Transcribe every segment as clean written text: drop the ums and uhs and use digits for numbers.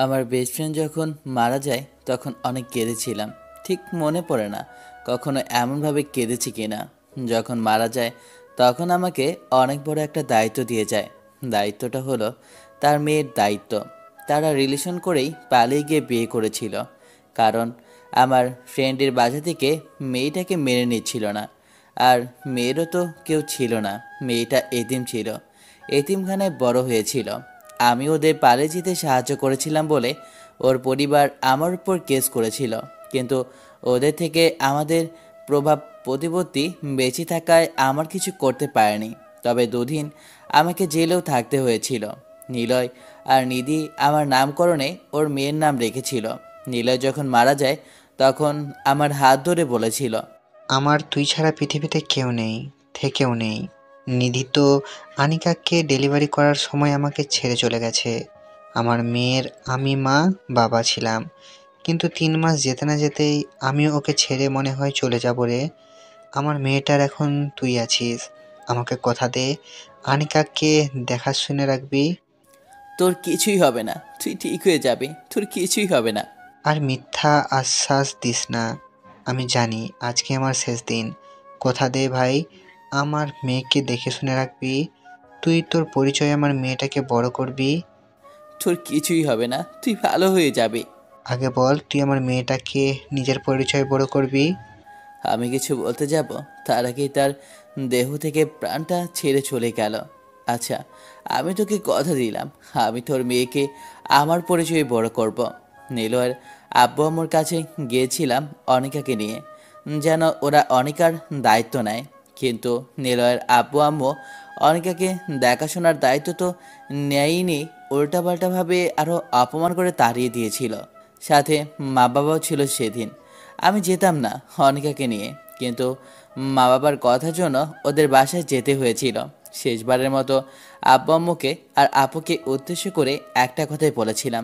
আমার best friend যখন মারা যায় তখন অনেক কেঁদেছিলাম। ঠিক মনে পড়ে না কখনো এমনভাবে কেঁদেছি কিনা। যখন মারা যায় তখন আমাকে অনেক বড় একটা দায়িত্ব দিয়ে যায়। দায়িত্বটা হলো তার মেয়ের দায়িত্ব। তারা রিলেশন করেই পালিয়ে গিয়ে বিয়ে করেছিল, কারণ আমার ফ্রেন্ডের বাসা থেকে মেয়েটাকে মেনে নিচ্ছিল না। আর মেয়েরও তো কেউ ছিল না, মেয়েটা এতিম ছিল, এতিমখানায় বড় হয়েছিল। আমি ওদের পালিয়ে যেতে সাহায্য করেছিলাম বলে ওর পরিবার আমার উপর কেস করেছিল, কিন্তু ওদের থেকে আমাদের প্রভাব প্রতিপত্তি বেঁচে থাকায় আমার কিছু করতে পারেনি। তবে দুদিন আমাকে জেলেও থাকতে হয়েছিল। নিলয় আর নিধি আমার নামকরণে ওর মেয়ের নাম রেখেছিল। নিলয় যখন মারা যায় তখন আমার হাত ধরে বলেছিল, আমার তুই ছাড়া পৃথিবীতে কেউ নেই, থেকেও নেই। নিধি তো আনিকাকে ডেলিভারি করার সময় আমাকে ছেড়ে চলে গেছে। আমার মেয়ের আমি মা বাবা ছিলাম, কিন্তু 3 মাস যেতে না যেতেই আমিও ওকে ছেড়ে মনে হয় চলে যাব রে। আমার মেয়েটার এখন তুই আছিস, আমাকে কথা দে আনিকাকে দেখাশুনে রাখবি। তোর কিছুই হবে না, তুই ঠিক হয়ে যাবি, তোর কিছুই হবে না। আর মিথ্যা আশ্বাস দিস না, আমি জানি আজকে আমার শেষ দিন। কথা দে ভাই, আমার মেয়েকে দেখে শুনে রাখবি। তুই তোর পরিচয়ে আমার মেয়েটাকে বড় করবি। তোর কিছুই হবে না, তুই ভালো হয়ে যাবি। আগে বল, তুই আমার মেয়েটাকে নিজের পরিচয়ে বড় করবি। আমি কিছু বলতে যাব তার আগেই তার দেহ থেকে প্রাণটা ছেড়ে চলে গেল। আচ্ছা, আমি তোকে কথা দিলাম আমি তোর মেয়েকে আমার পরিচয়ে বড় করব। নীলয়ের আব্বু আম্মুর কাছে গিয়েছিলাম অনিকাকে নিয়ে, যেন ওরা অনিকার দায়িত্ব নেয়। কিন্তু নীলয়ের আব্বু আম্মু অনিকাকে দেখাশোনার দায়িত্ব তো নেয়নি, উল্টাপাল্টাভাবে আরও অপমান করে তাড়িয়ে দিয়েছিল। সাথে মা বাবাও ছিল সেদিন। আমি যেতাম না অনিকাকে নিয়ে, কিন্তু মা বাবার কথার জন্য ওদের বাসায় যেতে হয়েছিল। শেষবারের মতো আব্বু আম্মুকে আর আপুকে উদ্দেশ্য করে একটা কথাই বলেছিলাম,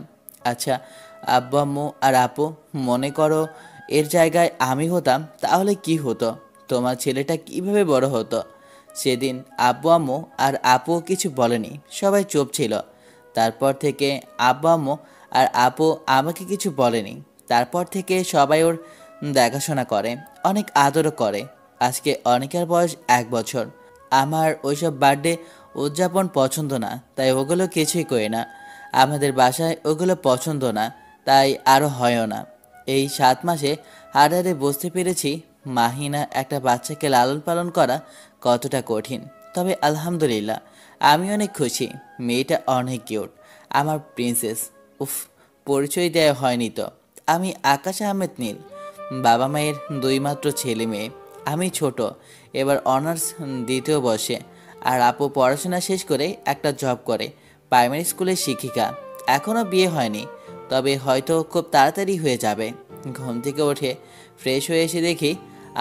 আচ্ছা আব্বু আম্মু আর আপু, মনে করো এর জায়গায় আমি হতাম তাহলে কি হতো, তোমার ছেলেটা কিভাবে বড় হতো। সেদিন আব্বু আম্মু আর আপু কিছু বলেনি, সবাই চুপ ছিল। তারপর থেকে আব্বু আম্মু আর আপু আমাকে কিছু বলেনি। তারপর থেকে সবাই ওর দেখাশোনা করে, অনেক আদরও করে। আজকে অনিকার বয়স 1 বছর। আমার ওইসব বার্থডে উদযাপন পছন্দ না, তাই ওগুলো কিছুই করি না। আমাদের বাসায় ওগুলো পছন্দ না, তাই আরও হয়ও না। এই 7 মাসে হাড়ে বুঝতে পেরেছি মাহিনা একটা বাচ্চাকে লালন পালন করা কতটা কঠিন। তবে আলহামদুলিল্লাহ আমি অনেক খুশি, মেয়েটা অনেক কিউট, আমার প্রিন্সেস। উফ, পরিচয় দেওয়া হয়নি তো, আমি আকাশ আহমেদ নীল। বাবা মায়ের 2 মাত্র ছেলে মেয়ে। আমি ছোট, এবার অনার্স 2য় বর্ষে। আর আপু পড়াশোনা শেষ করে একটা জব করে, প্রাইমারি স্কুলের শিক্ষিকা। এখনও বিয়ে হয়নি, তবে হয়তো খুব তাড়াতাড়ি হয়ে যাবে। ঘুম থেকে উঠে ফ্রেশ হয়ে এসে দেখি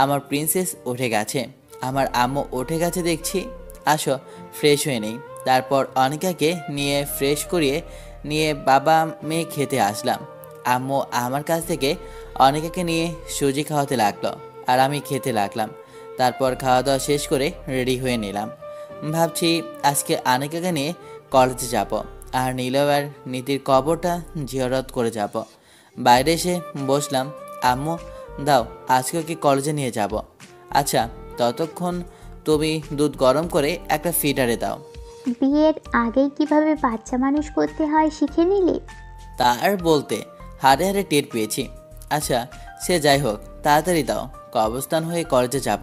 আমার প্রিন্সেস উঠে গেছে, আমার আম্মু উঠে গেছে দেখছি। আসো ফ্রেশ হয়ে নেই। তারপর অনিকাকে নিয়ে ফ্রেশ করিয়ে নিয়ে বাবা মেয়ে খেতে আসলাম। আম্মু আমার কাছ থেকে অনিকাকে নিয়ে সুজি খাওয়াতে লাগলো, আর আমি খেতে লাগলাম। তারপর খাওয়া দাওয়া শেষ করে রেডি হয়ে নিলাম। ভাবছি আজকে আনিকাকে নিয়ে কলেজে যাব, আর নীলয় আর নীতির কবরটা জিয়ারত করে যাব। বাইরে এসে বসলাম। আম্মু, দাও আজকে ওকে কলেজে নিয়ে যাব। আচ্ছা, ততক্ষণ তুমি দুধ গরম করে একটা ফিডারে দাও। বিয়ের আগেই কিভাবে বাচ্চা মানুষ করতে হয় শিখে নিলি? তার বলতে হাড়ে হাড়ে টের পেয়েছি। আচ্ছা, সে যাই হোক, তাড়াতাড়ি দাও, কবরস্থান হয়ে কলেজে যাব।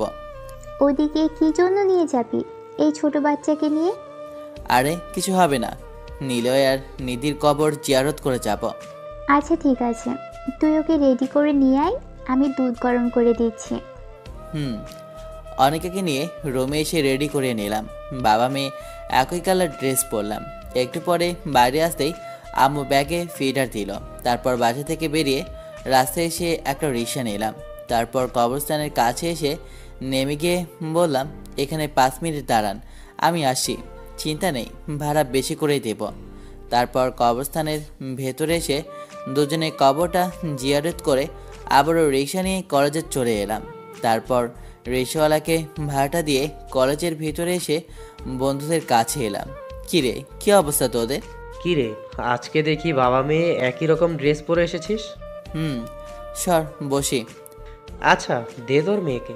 ওদিকে কি জন্য নিয়ে যাবি এই ছোট বাচ্চাকে নিয়ে? আরে কিছু হবে না, নিলয় আর নিধির কবর জিয়ারত করে যাব। আচ্ছা ঠিক আছে, তুই ওকে রেডি করে নিয়ে আয়, আমি দুধ গরম করে দিচ্ছি। হুম। অনেকেকে নিয়ে রুমে এসে রেডি করে নিলাম। বাবা মেয়ে একই কালার ড্রেস পরলাম। একটু পরে বাইরে আসতেই আম্মু ব্যাগে ফিডার দিল। তারপর বাসা থেকে বেরিয়ে রাস্তায় এসে একটা রিক্সা নিলাম। তারপর কবরস্থানের কাছে এসে নেমে গিয়ে বললাম, এখানে 5 মিনিট দাঁড়ান, আমি আসি। চিন্তা নেই, ভাড়া বেশি করেই দেব। তারপর কবরস্থানের ভেতরে এসে দুজনে কবরটা জিয়ারত করে আবারও রিক্সা নিয়ে কলেজে চলে এলাম। তারপর রিক্সাওয়ালাকে ভাড়াটা দিয়ে কলেজের ভিতরে এসে বন্ধুদের কাছে এলাম। কিরে, কী অবস্থা তোদের? কি রে, আজকে দেখি বাবা মেয়ে একই রকম ড্রেস পরে এসেছিস। হুম, সর বসি। আচ্ছা, দে তোর মেয়েকে।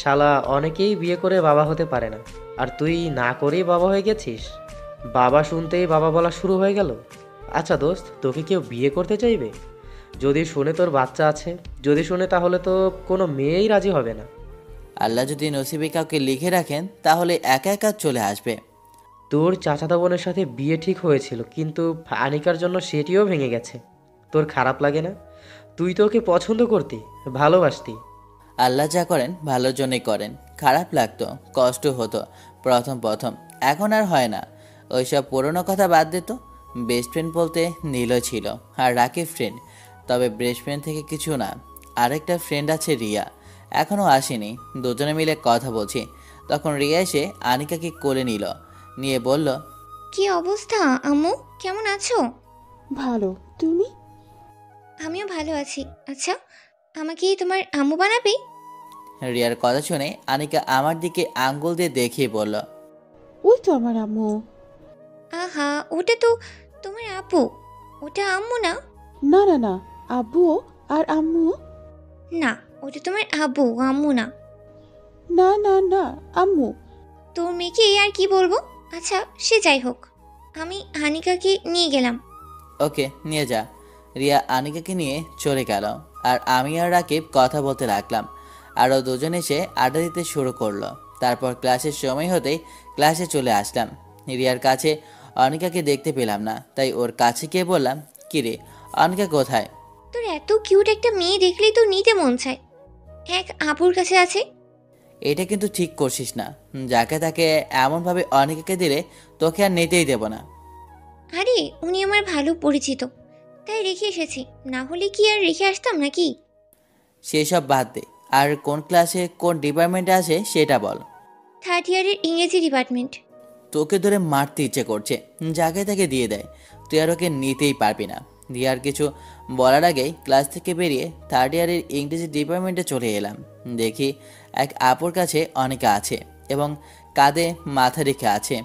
শালা অনেকেই বিয়ে করে বাবা হতে পারে না, আর তুই না করেই বাবা হয়ে গেছিস। বাবা শুনতেই বাবা বলা শুরু হয়ে গেল। আচ্ছা দোস্ত, তোকে কেউ বিয়ে করতে চাইবে? যদি শুনে তোর বাচ্চা আছে, যদি শুনে, তাহলে তো কোনো মেয়েই রাজি হবে না। আল্লাহ যদি নসিবে কাউকে লিখে রাখেন তাহলে একা একা চলে আসবে। তোর চাচাতো বোনের সাথে বিয়ে ঠিক হয়েছিল, কিন্তু আনিকার জন্য সেটিও ভেঙে গেছে। তোর খারাপ লাগে না? তুই তো ওকে পছন্দ করতি, ভালোবাসতি। আল্লাহ যা করেন ভালোর জন্যই করেন। খারাপ লাগতো, কষ্ট হতো প্রথম প্রথম, এখন আর হয় না। ওইসব পুরনো কথা বাদ দিত। বেস্ট ফ্রেন্ড বলতে নীলও ছিল, আর রাকিব ফ্রেন্ড। তবে বেস্ট ফ্রেন্ড থেকে কিছু না। আরেকটা ফ্রেন্ড আছে রিয়া, এখনও আসেনি। দুজনে মিলে কথা বলছি, তখন রিয়া এসে আনিকাকে কোলে নিল, নিয়ে বলল, কি অবস্থা আম্মু, কেমন আছো? ভালো, তুমি? আমিও ভালো আছি। আচ্ছা, আমাকে তোমার আম্মু বানাবে? রিয়ার কথা শুনে আনিকা আমার দিকে আঙ্গুল দিয়ে দেখিয়ে বলল, ওই তো আমার আম্মু। আহা, ওটা তো তোমার আপু, ওটা আম্মু না। না না না, আব্বুও আর আম্মু। না, ওটা তোমার আব্বু, আম্মু না। না না না, আম্মু। তোর মেয়েকে আর কি বলবো। আচ্ছা, সে যাই হোক, আমি হানিকাকে নিয়ে গেলাম। ওকে, নিয়ে যা। রিয়া আনিকাকে নিয়ে চলে গেল, আর আমি আর রাকিব কথা বলতে লাগলাম। আরও দুজন এসে আড্ডা দিতে শুরু করলো। তারপর ক্লাসের সময় হতেই ক্লাসে চলে আসলাম। রিয়ার কাছে অনিকাকে দেখতে পেলাম না, তাই ওর কাছে গিয়ে বললাম, কি রে, অনিকা কোথায়? তোর এত কিউট একটা মেয়ে দেখলেই তো নিতে মন চায়। এক আপুর কাছে আছে। এটা কিন্তু ঠিক করছিস না। যাকে তাকে এমনভাবে অনিকাকে দিলে তোকে আর নিতেই দেব না। আরে, উনি আমার ভালো পরিচিত, তাই রেখে এসেছি। না হলে কি আর রেখে আসতাম নাকি? সেসব বাদ দে, আর কোন ক্লাসে কোন ডিপার্টমেন্টে আছে সেটা বল। থার্ড ইয়ারের ইংরেজি ডিপার্টমেন্ট। তোকে ধরে মারতে ইচ্ছে করছে, যাকে তাকে দিয়ে দেয়। তুই আর ওকে নিতেই পারবি না। রিয়ার কিছু বলার আগেই ক্লাস থেকে বেরিয়ে থার্ড ইয়ারের ইংরেজি ডিপার্টমেন্টে চলে এলাম। দেখি এক আপুর কাছে অনেকে আছে এবং কাঁধে মাথা রেখে আছে।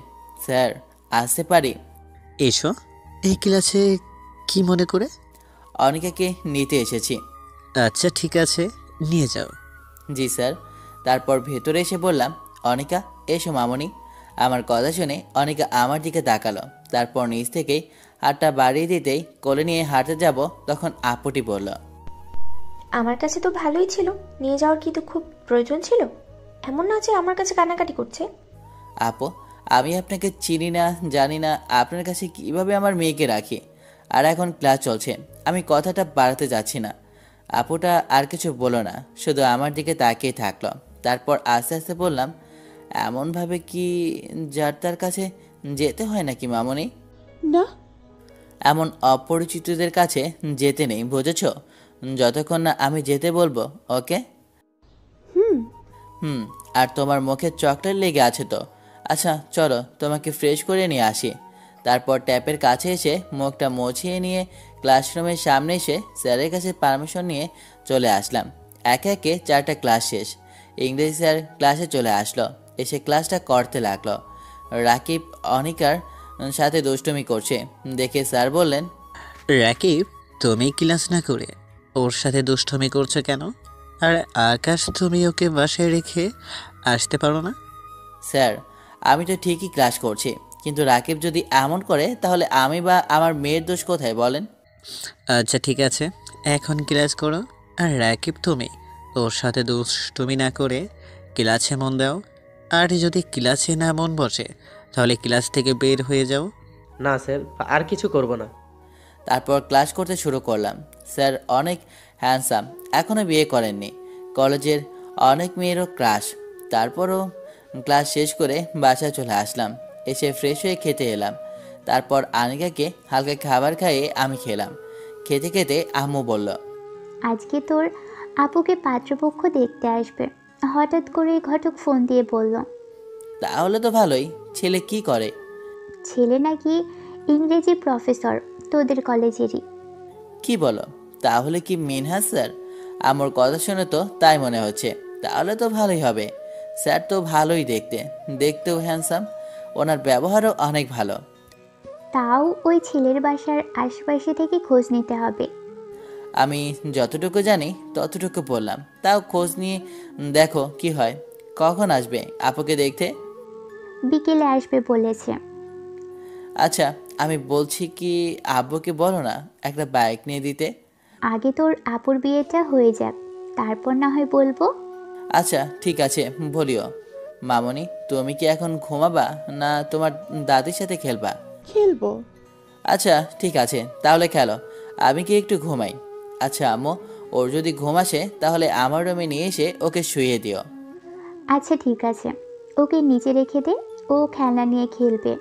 স্যার, আসতে পারি? এসো। এই ক্লাসে কি মনে করে? অনিকাকে নিতে এসেছি। আচ্ছা ঠিক আছে, নিয়ে যাও। জি স্যার। তারপর ভেতরে এসে বললাম, অনিকা এসো মামনি। আমার কথা শুনে অনিকা আমার দিকে তাকালো। তারপর নিচ থেকেই হাতটা বাড়িয়ে দিতেই কোলে নিয়ে হাঁটতে যাব, তখন আপুটি বলল, আমার কাছে তো ভালোই ছিল, নিয়ে যাওয়ার কি তো খুব প্রয়োজন ছিল? এমন না যে আমার কাছে কান্নাকাটি করছে। আপু, আমি আপনাকে চিনি না, জানি না, আপনার কাছে কিভাবে আমার মেয়েকে রাখি। আর এখন ক্লাস চলছে, আমি কথাটা বাড়াতে যাচ্ছি না। আপুটা আর কিছু বলো না, শুধু আমার দিকে তাকিয়ে থাকলো। তারপর আস্তে আস্তে বললাম, এমনভাবে কি যার তার কাছে যেতে হয় নাকি মামনি? না। এমন অপরিচিতদের কাছে যেতে নেই, বুঝেছ? যতক্ষণ না আমি যেতে বলবো, ওকে? হুম। হুম। আর তোমার মুখে চকলেট লেগে আছে তো। আচ্ছা চলো, তোমাকে ফ্রেশ করে নিয়ে আসি। তারপর ট্যাপের কাছে এসে মুখটা মুছিয়ে নিয়ে ক্লাসরুমের সামনে এসে স্যারের কাছে পারমিশন নিয়ে চলে আসলাম। একে একে 4টা ক্লাস শেষ। ইংরেজি স্যার ক্লাসে চলে আসলো, এসে ক্লাসটা করতে লাগলো। রাকিব অনিকার সাথে দুষ্টুমি করছে দেখে স্যার বললেন, রাকিব, তুমি ক্লাস না করে ওর সাথে দুষ্টমি করছো কেন? আর আকাশ, তুমি ওকে বাসায় রেখে আসতে পারো না? স্যার, আমি তো ঠিকই ক্লাস করছি, কিন্তু রাকিব যদি এমন করে তাহলে আমি বা আমার মেয়ের দোষ কোথায় বলেন? আচ্ছা ঠিক আছে, এখন ক্লাস করো। আর রাকিব, তুমি ওর সাথে দুষ্টুমি না করে ক্লাসে মন দাও। আর যদি ক্লাসে না মন বসে তাহলে ক্লাস থেকে বের হয়ে যাও। না স্যার, আর কিছু করব না। তারপর ক্লাস করতে শুরু করলাম। স্যার অনেক হ্যান্ডসাম, এখনও বিয়ে করেননি। কলেজের অনেক মেয়েরও ক্রাশ। তারপরও ক্লাস শেষ করে বাসায় চলে আসলাম। এসে ফ্রেশ হয়ে খেতে এলাম। তারপর আনিকাকে হালকা খাবার খাইয়ে আমি খেলাম। খেতে খেতে আম্মু বলল, আজকে তোর আপুকে পাত্রপক্ষ দেখতে আসবে। হঠাৎ করে ঘটক ফোন দিয়ে বলল, তাহলে তো ভালোই। ছেলে কি করে? ছেলে নাকি ইংরেজি প্রফেসর তোদের কলেজেরই। কি বলো? তাহলে কি মিনহাজ স্যার? আমার কথা শুনে তো তাই মনে হচ্ছে। তাহলে তো ভালোই হবে। স্যার তো ভালোই দেখতে, দেখতেও হ্যান্ডসাম। ওনার ব্যবহারও অনেক ভালো। তাও ওই ছেলের বাসার আশেপাশে থেকে খোঁজ নিতে হবে। আমি যতটুকু জানি ততটুকু বললাম, তাও খোঁজ নিয়ে দেখো কি হয়। কখন আসবে আপুকে দেখতে? বিকেলে আসবে বলেছে। আচ্ছা, আমি বলছি কি, আব্বুকে বলো না একটা বাইক নিয়ে দিতে। আগে তোর আপুর বিয়েটা হয়ে যাক, তারপর না হয় বলবো। আচ্ছা ঠিক আছে, বলিও। মামনি, তুমি কি এখন ঘুমাবা না তোমার দাদির সাথে খেলবা? খেলবো। আচ্ছা ঠিক আছে, তাহলে খেলো, আমি কি একটু ঘুমাই। আচ্ছা আম্মু, ওর যদি ঘুম আসে তাহলে আমার রুমে নিয়ে এসে ওকে শুইয়ে দিও। আচ্ছা ঠিক আছে, ওকে নিচে রেখে দে, ও খেলনা নিয়ে খেলবে।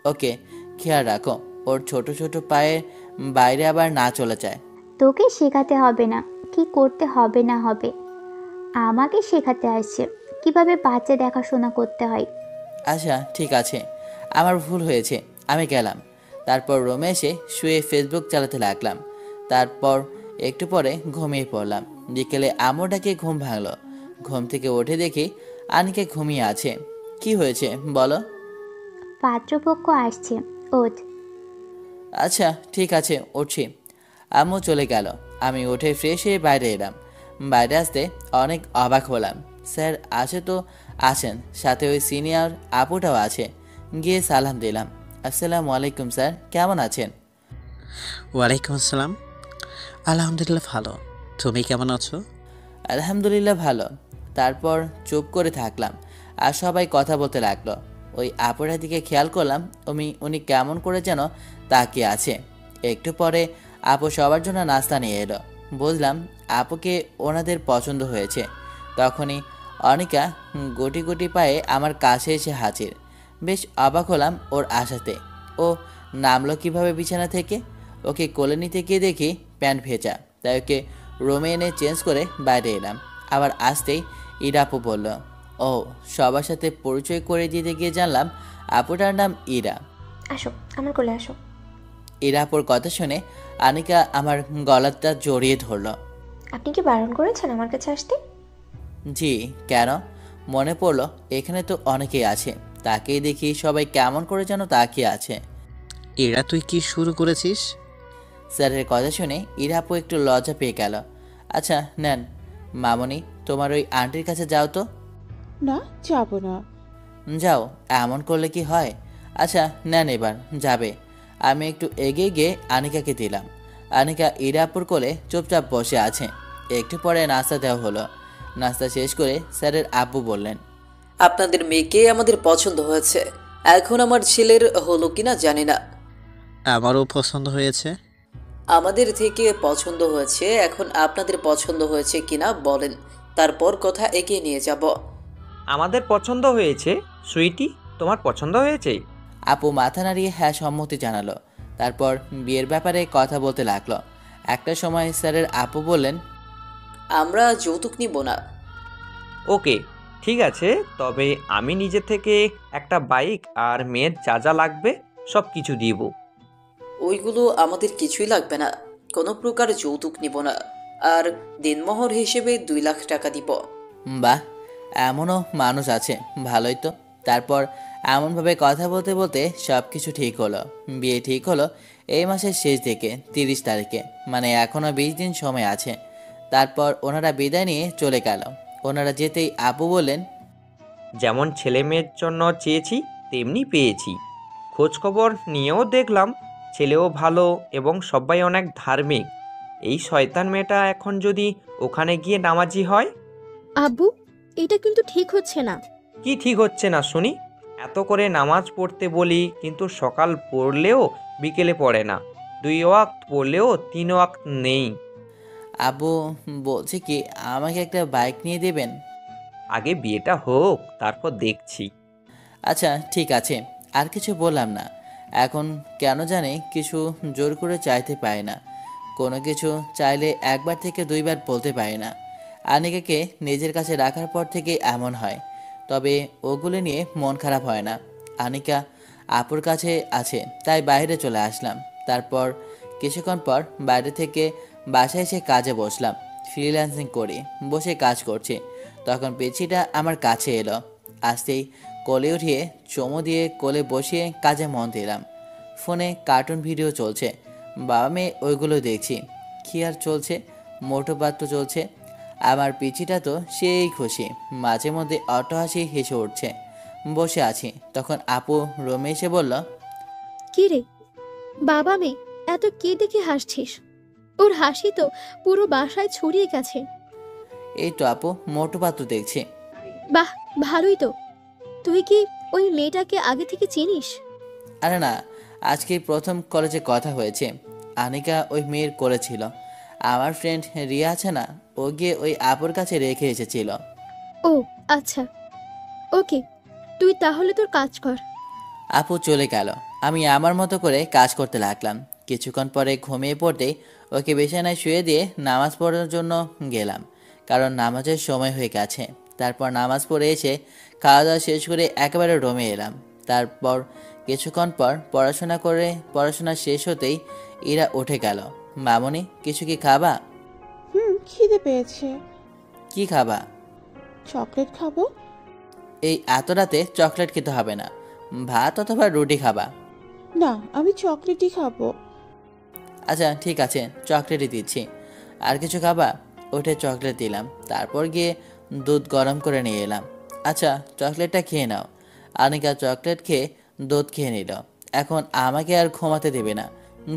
ওকে, খেয়াল রাখো ওর ছোট ছোট পায়ে বাইরে আবার না চলে যায়। তোকে শেখাতে হবে না কি করতে হবে না হবে, আমাকে শেখাতে আসছে কিভাবে বাচ্চা দেখাশোনা করতে হয়। আচ্ছা ঠিক আছে, আমার ভুল হয়েছে, আমি গেলাম। তারপর রুমে এসে শুয়ে ফেসবুক চালাতে লাগলাম। তারপর একটু পরে ঘুমিয়ে পড়লাম। বিকেলে আম্মু ডাকে ঘুম ভাঙলো। ঘুম থেকে উঠে দেখি আনিকে ঘুমিয়ে আছে। কি হয়েছে বলো? পাত্রপক্ষ আসছে, ওঠ। আচ্ছা ঠিক আছে, উঠছি। আম্মু চলে গেল। আমি উঠে ফ্রেশ হয়ে বাইরে এলাম। বাইরে আসতে অনেক অবাক হলাম। স্যার আছে তো আছেন, সাথে ওই সিনিয়র আপুটাও আছে। গিয়ে সালাম দিলাম। আসসালামু আলাইকুম স্যার, কেমন আছেন? ওয়ালাইকুম আসসালাম। আলহামদুলিল্লাহ ভালো। তুমি কেমন আছো? আলহামদুলিল্লাহ ভালো। তারপর চুপ করে থাকলাম আর সবাই কথা বলতে লাগলো। ওই আপুটার দিকে খেয়াল করলাম, উনি কেমন করে যেন তাকিয়ে আছে। একটু পরে আপু সবার জন্য নাস্তা নিয়ে এলো। বুঝলাম আপুকে ওনাদের পছন্দ হয়েছে। তখনই অনিকা গুটি গুটি পায়ে আমার কাছে এসে হাজির। বেশ অবাক হলাম ওর আশাতে। ও নামলো কিভাবে বিছানা থেকে? ওকে কোলে নিতে গিয়ে দেখি প্যান্ট ভেজা, তাই ওকে রুমে এনে চেঞ্জ করে বাইরে এলাম। আবার আসতেই ইরা আপু বলল, ও সবার সাথে পরিচয় করে দিতে গিয়ে জানলাম আপুটার নাম ইরা। আসো, আমার কোলে আসো। ইরা আপুর কথা শুনে আনিকা আমার গলাটা জড়িয়ে ধরলো। আপনি কি বারণ করেছেন আমার কাছে আসতে? জি, কেন? মনে পড়লো এখানে তো অনেকেই আছে, তাকেই দেখি সবাই কেমন করে যেন তাকিয়ে আছে। এরা তুই কি শুরু করেছিস? স্যারের কথা শুনে ইরা আপু একটু লজ্জা পেয়ে গেল। আচ্ছা নেন, মামনি তোমার ওই আন্টির কাছে যাও তো। না, যাব না। যাও, এমন করলে কি হয়? আচ্ছা নেন, এবার যাবে। আমি একটু এগিয়ে গিয়ে আনিকাকে দিলাম। আনিকা ইরাপুর কোলে চুপচাপ বসে আছে। একটু পরে নাস্তা দেওয়া হলো। নাস্তা শেষ করে স্যারের আব্বু বললেন, আপনাদের মেয়েকে আমাদের পছন্দ হয়েছে। এখন আমার ছেলের হলো কিনা জানি না। আমারও পছন্দ হয়েছে। আমাদের থেকে পছন্দ হয়েছে, এখন আপনাদের পছন্দ হয়েছে কিনা বলেন, তারপর কথা এগিয়ে নিয়ে যাব। আমাদের পছন্দ হয়েছে। সুইটি, তোমার পছন্দ হয়েছে? আপু মাথা নাড়িয়ে হ্যাঁ সম্মতি জানালো। তারপর বিয়ের ব্যাপারে কথা বলতে লাগলো। একটা সময় স্যারের আপু বললেন, আমরা যৌতুক নিব না। ওকে, ঠিক আছে, তবে আমি নিজে থেকে একটা বাইক আর মেয়ের যা যা লাগবে সব কিছু দিব। ওইগুলো আমাদের কিছুই লাগবে না, কোনো প্রকার যৌতুক নিব না, আর দিনমোহর হিসেবে 2 লাখ টাকা দিব। বাহ, এমনও মানুষ আছে, ভালোই তো। তারপর এমনভাবে কথা বলতে বলতে সব কিছু ঠিক হলো। বিয়ে ঠিক হলো এই মাসের শেষ দিকে, 30 তারিখে, মানে এখনও 20 দিন সময় আছে। তারপর ওনারা বিদায় নিয়ে চলে গেল। ওনারা যেতেই আপু বললেন, যেমন ছেলে মেয়ের জন্য চেয়েছি তেমনি পেয়েছি। খোঁজ খবর নিয়েও দেখলাম ছেলেও ভালো এবং সবাই অনেক ধার্মিক। এই শয়তান মেয়েটা এখন যদি ওখানে গিয়ে নামাজি হয়। আব্বু, এটা কিন্তু ঠিক হচ্ছে না। কি ঠিক হচ্ছে না শুনি? এত করে নামাজ পড়তে বলি, কিন্তু সকাল পড়লেও বিকেলে পড়ে না, 2 ওয়াক্ত পড়লেও 3 ওয়াক্ত নেই। আবু বলছে কি আমাকে একটা বাইক নিয়ে দেবেন? আগে বিয়েটা হোক, তারপর দেখছি। আচ্ছা ঠিক আছে, আর কিছু বললাম না। এখন কেন জানি কিছু জোর করে চাইতে পারি না। কোনো কিছু চাইলে একবার থেকে 2বার বলতে পারি না। আনিকাকে নিজের কাছে রাখার পর থেকে এমন হয়। তবে ওগুলো নিয়ে মন খারাপ হয় না। আনিকা আপুর কাছে আছে তাই বাইরে চলে আসলাম। তারপর কিছুক্ষণ পর বাইরে থেকে বাসায় এসে কাজে বসলাম। ফ্রিল্যান্সিং করি, বসে কাজ করছি। তখন পেছিটা আমার কাছে এলো। আসতেই কোলে উঠিয়ে চুমু দিয়ে কোলে বসিয়ে কাজে মন দিলাম। ফোনে কার্টুন ভিডিও চলছে, বাবা মেয়ে ওইগুলো দেখছি। কি আর চলছে, মোটো পাত্র চলছে। আমার পিচিটা তো সেই খুশি, মাঝে মধ্যে অট্টহাসি হেসে উঠছে। বসে আছি, তখন আপু রুমে এসে বলল, কি রে বাবা মেয়ে এত কি দেখে হাসছিস? ওর হাসি তো পুরো বাসায় ছড়িয়ে গেছে। এই তো আপু মোটো পাত্র দেখছি। বাহ, ভালোই তো। তুই কি ওই মেয়েটাকে আগে থেকে চিনিস? আরে না, আজকে প্রথম কলেজে কথা হয়েছে। আনিকা ওই মেয়ের করেছিল। আমার ফ্রেন্ড রিয়া আছে না, ও গিয়ে ওই আপুর কাছে রেখে এসেছিল। ও আচ্ছা, ওকে, তুই তাহলে তোর কাজ কর। আপু চলে গেল, আমি আমার মতো করে কাজ করতে লাগলাম। কিছুক্ষণ পরে ঘুমিয়ে পড়তেই ওকে বিছানায় শুয়ে দিয়ে নামাজ পড়ার জন্য গেলাম, কারণ নামাজের সময় হয়ে গেছে। তারপর নামাজ পড়ে এসে খাওয়া দাওয়া শেষ করে একেবারে রুমে এলাম। তারপর কিছুক্ষণ পর পড়াশোনা শেষ হতেই ইরা উঠে গেল। মামনি, কিছু কি খাবা? খিদে পেয়েছে। কি খাবা? চকলেট খাবো। এই এত রাতে চকলেট খেতে হবে না, ভাত অথবা রুটি খাবা। না, আমি চকলেটই খাবো। আচ্ছা ঠিক আছে, চকলেটই দিচ্ছি। আর কিছু খাবা? উঠে চকলেট দিলাম। তারপর গিয়ে দুধ গরম করে নিয়ে এলাম। আচ্ছা চকলেটটা খেয়ে নাও। আনিকা চকলেট খেয়ে দুধ খেয়ে নিল। এখন আমাকে আর ঘুমাতে দেবে না।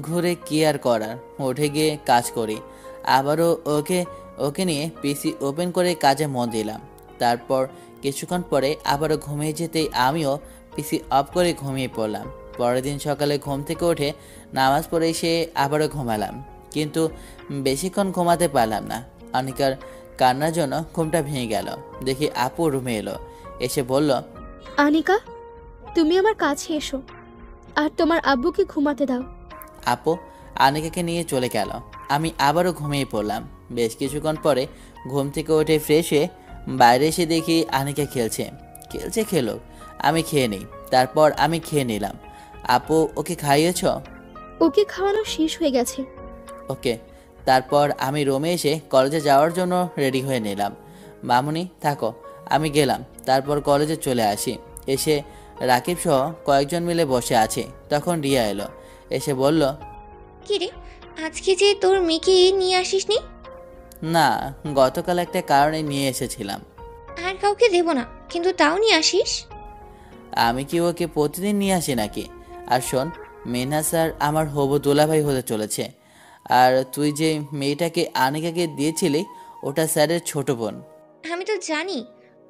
ঘুরে কি আর করার, উঠে গিয়ে কাজ করি। আবারও ওকে নিয়ে পিসি ওপেন করে কাজে মন দিলাম। তারপর কিছুক্ষণ পরে আবারও ঘুমিয়ে যেতেই আমিও পিসি অফ করে ঘুমিয়ে পড়লাম। পরের দিন সকালে ঘুম থেকে উঠে নামাজ পড়ে এসে আবারও ঘুমালাম, কিন্তু বেশিক্ষণ ঘুমাতে পারলাম না। অনিকার কান্নার জন্য ঘুমটা ভেঙে গেল। দেখি আপু রুমে এলো, এসে বলল, আনিকা, তুমি আমার কাছে এসো আর তোমার আব্বুকে ঘুমাতে দাও। আপু আনিকাকে নিয়ে চলে গেল। আমি আবারও ঘুমিয়ে পড়লাম। বেশ কিছুক্ষণ পরে ঘুম থেকে উঠে ফ্রেশ হয়ে বাইরে এসে দেখি আনিকা খেলো, আমি খেয়ে নিই। তারপর আমি খেয়ে নিলাম। আপু ওকে খাইয়েছ? ওকে খাওয়ানো শেষ হয়ে গেছে। ওকে। তারপর আমি রুমে এসে কলেজে যাওয়ার জন্য রেডি হয়ে নিলাম। মামুনি থাকো, আমি গেলাম। তারপর কলেজে চলে আসি। এসে রাকিব সহ কয়েকজন মিলে বসে আছে। তখন রিয়া এলো, এসে বলল, কি রে, আজকে যে তোর মেয়েকে নিয়ে আসিসনি? না, গতকাল একটা কারণে নিয়ে এসেছিলাম। আর কাউকে দেব না, কিন্তু তাও নিয়ে আসিস? আমি কি ওকে প্রতিদিন নিয়ে আসি নাকি? আর শোন, মিনহা স্যার আমার হবু দুলাভাই হতে চলেছে। আর তুই যে মেয়েটাকে আনিকাকে দিয়েছিলি, ওটা স্যারের ছোট বোন। আমি তো জানি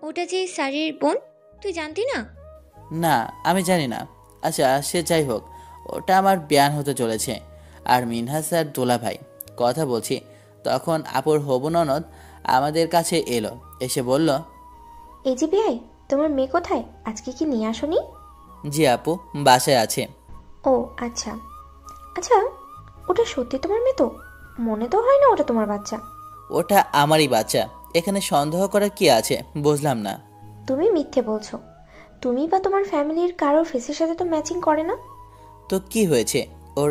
ওটা যে স্যারের বোন, তুই জানতি না? না, আমি জানি না। আচ্ছা সে যাই হোক, ওটা আমার বিয়ান হতে চলেছে। আর মিনহা স্যার দুলাভাই কথা বলছি। তখন আপুর হবু ননদ আমাদের কাছে এলো, এসে বলল, এই যে বিয়াই, তোমার মেয়ে কোথায়? আজকে কি নিয়ে আসোনি? জি আপু, বাসায় আছে। ও আচ্ছা আচ্ছা, ওটা সত্যি তোমার মেয়ে তো? মনে তো হয় না ওটা তোমার বাচ্চা। ওটা আমারই বাচ্চা, এখানে সন্দেহ করার কি আছে? বুঝলাম না। তুমি মিথ্যে বলছো। তুমি বা তোমার ফ্যামিলির কারোর ফেসের সাথে তো ম্যাচিং করে না। তো কি হয়েছে? ওর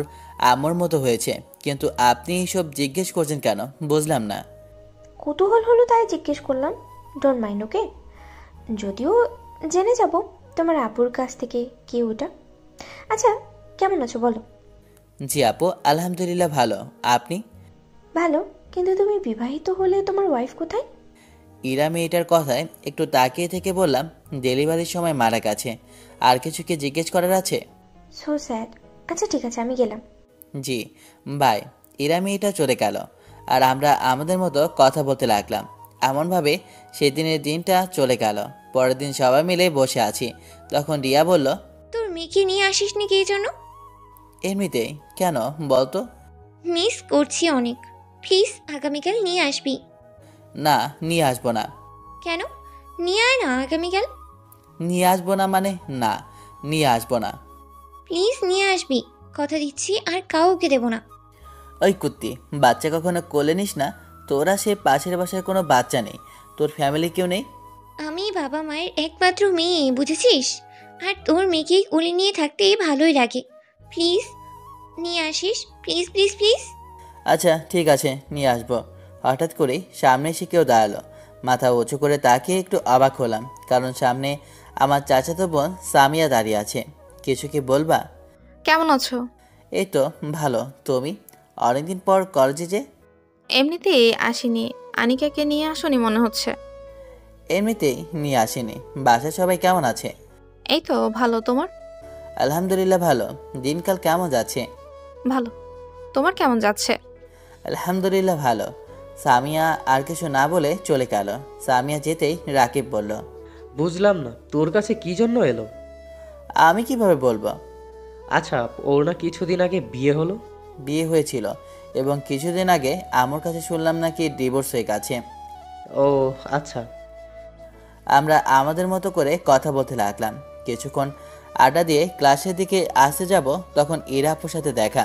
আমার মতো হয়েছে, কিন্তু আপনি এসব জিজ্ঞেস করছেন কেন? বুঝলাম না। কৌতূহল হলো তাই জিজ্ঞেস করলাম। ডোন্ট মাইন্ড, ওকে? যদিও জেনে যাব তোমার আপুর কাছ থেকে কে ওটা। আচ্ছা, কেমন আছো বলো? জি আপু, আলহামদুলিল্লাহ ভালো। আপনি? ভালো, কিন্তু তুমি বিবাহিত হলে তোমার ওয়াইফ কোথায়? ইরা মেয়েটার কথায় একটু তাকিয়ে থেকে বললাম, ডেলিভারির সময় মারা গেছে। আর কিছু কি জিজ্ঞেস করার আছে? So sad. আচ্ছা ঠিক আছে, আমি গেলাম। জি বাই। ইরা মেয়েটা চলে গেল, আর আমরা আমাদের মতো কথা বলতে লাগলাম। এমনভাবে সেদিনের দিনটা চলে গেল। পরের দিন সবাই মিলে বসে আছি। তখন রিয়া বলল, তোর মেয়েকে নিয়ে আসিসনি কি জন্য? এমনিতেই। কেন বলতো? মিস করছি অনেক, প্লিজ আগামীকাল নিয়ে আসবি। না, নিয়ে আসবো না। কেন? নিয়ে আয় না আগামীকাল। নিয়ে আসবো না মানে? না, নিয়ে আসবো না। প্লিজ নিয়ে আসবি, কথা দিচ্ছি, আর কাউকে দেব না। ওই কুত্তি, বাচ্চা কখনো কোলে নিস না। তোরা সে পাশের বাসায় কোনো বাচ্চা নেই, তোর ফ্যামিলি কেউ নেই। আমি বাবা মায়ের একমাত্র মেয়ে, বুঝেছিস? আর তোর মেয়েকে কোলে নিয়ে থাকতে ভালোই লাগে। প্লিজ নিয়ে আসিস, প্লিজ প্লিজ প্লিজ। আচ্ছা ঠিক আছে, নিয়ে আসবো। হঠাৎ করেই সামনে এসে কেউ দাঁড়ালো। মাথা উঁচু করে তাকিয়ে একটু অবাক হলাম, কারণ সামনে আমার চাচাতো বোন সামিয়া দাঁড়িয়ে আছে। কিছু কি বলবা? কেমন আছো? এই তো ভালো। তুমি? অনেকদিন পর কলেজে যে? এমনিতেই আসিনি। আনিকাকে নিয়ে আসনি মনে হচ্ছে। এমনিতেই নিয়ে আসেনি। বাসায় সবাই কেমন আছে? এই তো ভালো। তোমার? আলহামদুলিল্লাহ ভালো। দিনকাল কেমন যাচ্ছে? ভালো। তোমার কেমন যাচ্ছে? আলহামদুলিল্লাহ ভালো। সামিয়া আর কিছু না বলে চলে গেল। সামিয়া যেতেই রাকিব বলল, বুঝলাম না তোর কাছে কি জন্য এলো? আমি কিভাবে বলবো? আচ্ছা, ওর না কিছুদিন আগে বিয়ে হলো? বিয়ে হয়েছিল এবং কিছুদিন আগে আমার কাছে শুনলাম নাকি ডিভোর্স হয়ে গেছে। ও আচ্ছা। আমরা আমাদের মতো করে কথা বলতে লাগলাম। কিছুক্ষণ আড্ডা দিয়ে ক্লাসের দিকে আসতে যাব, তখন ইরা আপুর সাথে দেখা।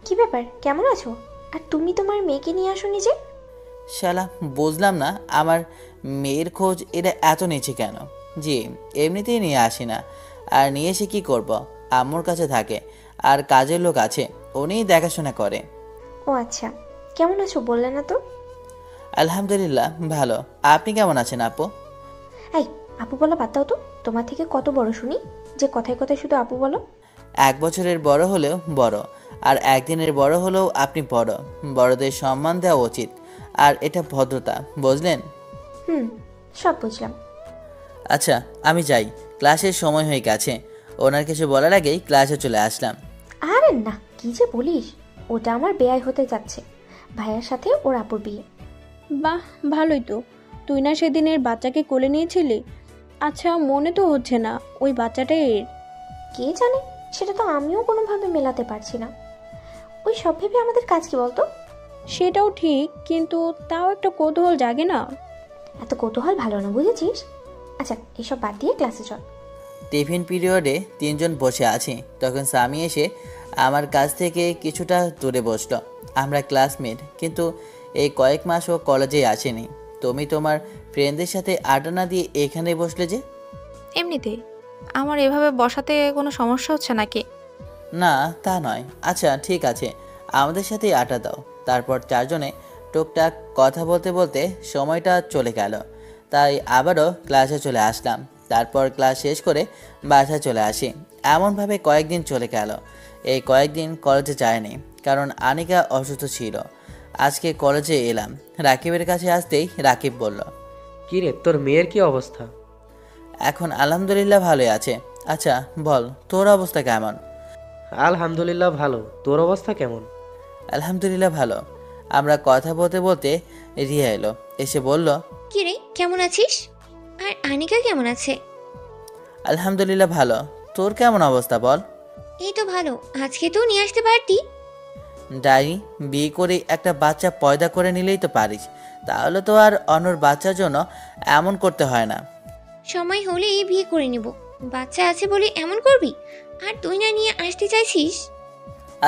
কি ব্যাপার, কেমন আছো? আর তুমি তোমার মেয়েকে নিয়ে আসোনি যে? শালা বুঝলাম না, আমার মেয়ের খোঁজ এরা এত নিচ্ছে কেন? জি, এমনিতেই নিয়ে আসি না। আর নিয়ে এসে কী করব? আম্মুর কাছে থাকে, আর কাজের লোক আছে, উনিই দেখাশোনা করে। ও আচ্ছা, কেমন আছো বললে না তো? আলহামদুলিল্লাহ ভালো। আপনি কেমন আছেন আপু? এই, আপু বলা বাদ দাও তো। তোমার থেকে কত বড় শুনি যে কথায় কথায় শুধু আপু বলো? 1 বছরের বড় হলেও বড়, আর একদিনের বড় হলেও আপনি বড়। বড়দের সম্মান দেওয়া উচিত, আর এটা ভদ্রতা, বুঝলেন? হুম, সব বুঝলাম। আচ্ছা আমি যাই, ক্লাসের সময় হয়ে গেছে। ওনার কিছু বলার আগেই ক্লাসে চলে আসলাম। আরে না, কি যে বলিস, ওটা আমার বেয়াই হতে যাচ্ছে। ভাইয়ার সাথে ওর আপুর বিয়ে। বাহ, ভালোই তো। তুই না সেদিনের বাচ্চাকে কোলে নিয়েছিলি? আচ্ছা, মনে তো হচ্ছে না ওই বাচ্চাটা এর। কে জানে, সেটা তো আমিও কোনোভাবে মেলাতে পারছি না। ওই সব ভেবে আমাদের কাজ কি বলতো? সেটাও ঠিক, কিন্তু তাও একটা কৌতূহল জাগে না? এত কৌতূহল ভালো না, বুঝেছিস? আচ্ছা, এসব বাদ দিয়ে ক্লাসে চল। টিফিন পিরিয়ডে 3 জন বসে আছি, তখন স্বামী এসে আমার কাছ থেকে কিছুটা দূরে বসলো। আমরা ক্লাসমেট, কিন্তু এই কয়েক মাস ও কলেজে আসেনি। তুমি তোমার ফ্রেন্ডদের সাথে আড্ডা না দিয়ে এখানে বসলে যে? এমনিতেই। আমার এভাবে বসাতে কোনো সমস্যা হচ্ছে নাকি? না তা নয়। আচ্ছা ঠিক আছে, আমাদের সাথেই আড্ডা দাও। তারপর 4 জনে টুকটাক কথা বলতে বলতে সময়টা চলে গেল। তাই আবারও ক্লাসে চলে আসলাম। তারপর ক্লাস শেষ করে বাসায় চলে আসি। এমনভাবে কয়েকদিন চলে গেল। এই কয়েকদিন কলেজে যায়নি, কারণ আনিকা অসুস্থ ছিল। আজকে কলেজে এলাম। রাকিবের কাছে আসতেই রাকিব বলল, কি রে, তোর মেয়ের কি অবস্থা? এখন আলহামদুলিল্লাহ ভালোই আছে। আচ্ছা বল, তোর অবস্থা কেমন? আলহামদুলিল্লাহ ভালো। তোর অবস্থা কেমন? আলহামদুলিল্লাহ ভালো। আমরা কথা বলতে বলতে রিয়া এলো, এসে বলল, কি রে, কেমন আছিস? আর আনিকা কেমন আছে? আলহামদুলিল্লাহ ভালো। তোর কেমন অবস্থা বল? এই তো ভালো। আজকে তো নিয়ে আসতে পারতি। ডাইনি, বিয়ে করে একটা বাচ্চা পয়দা করে নিলেই তো পারিস। তাহলে তো আর অন্যর বাচ্চার জন্য এমন করতে হয় না। সময় হলেই বিয়ে করে নিব। বাচ্চা আছে বলে এমন করবি? আর তুই না নিয়ে আসতে চাইছিস?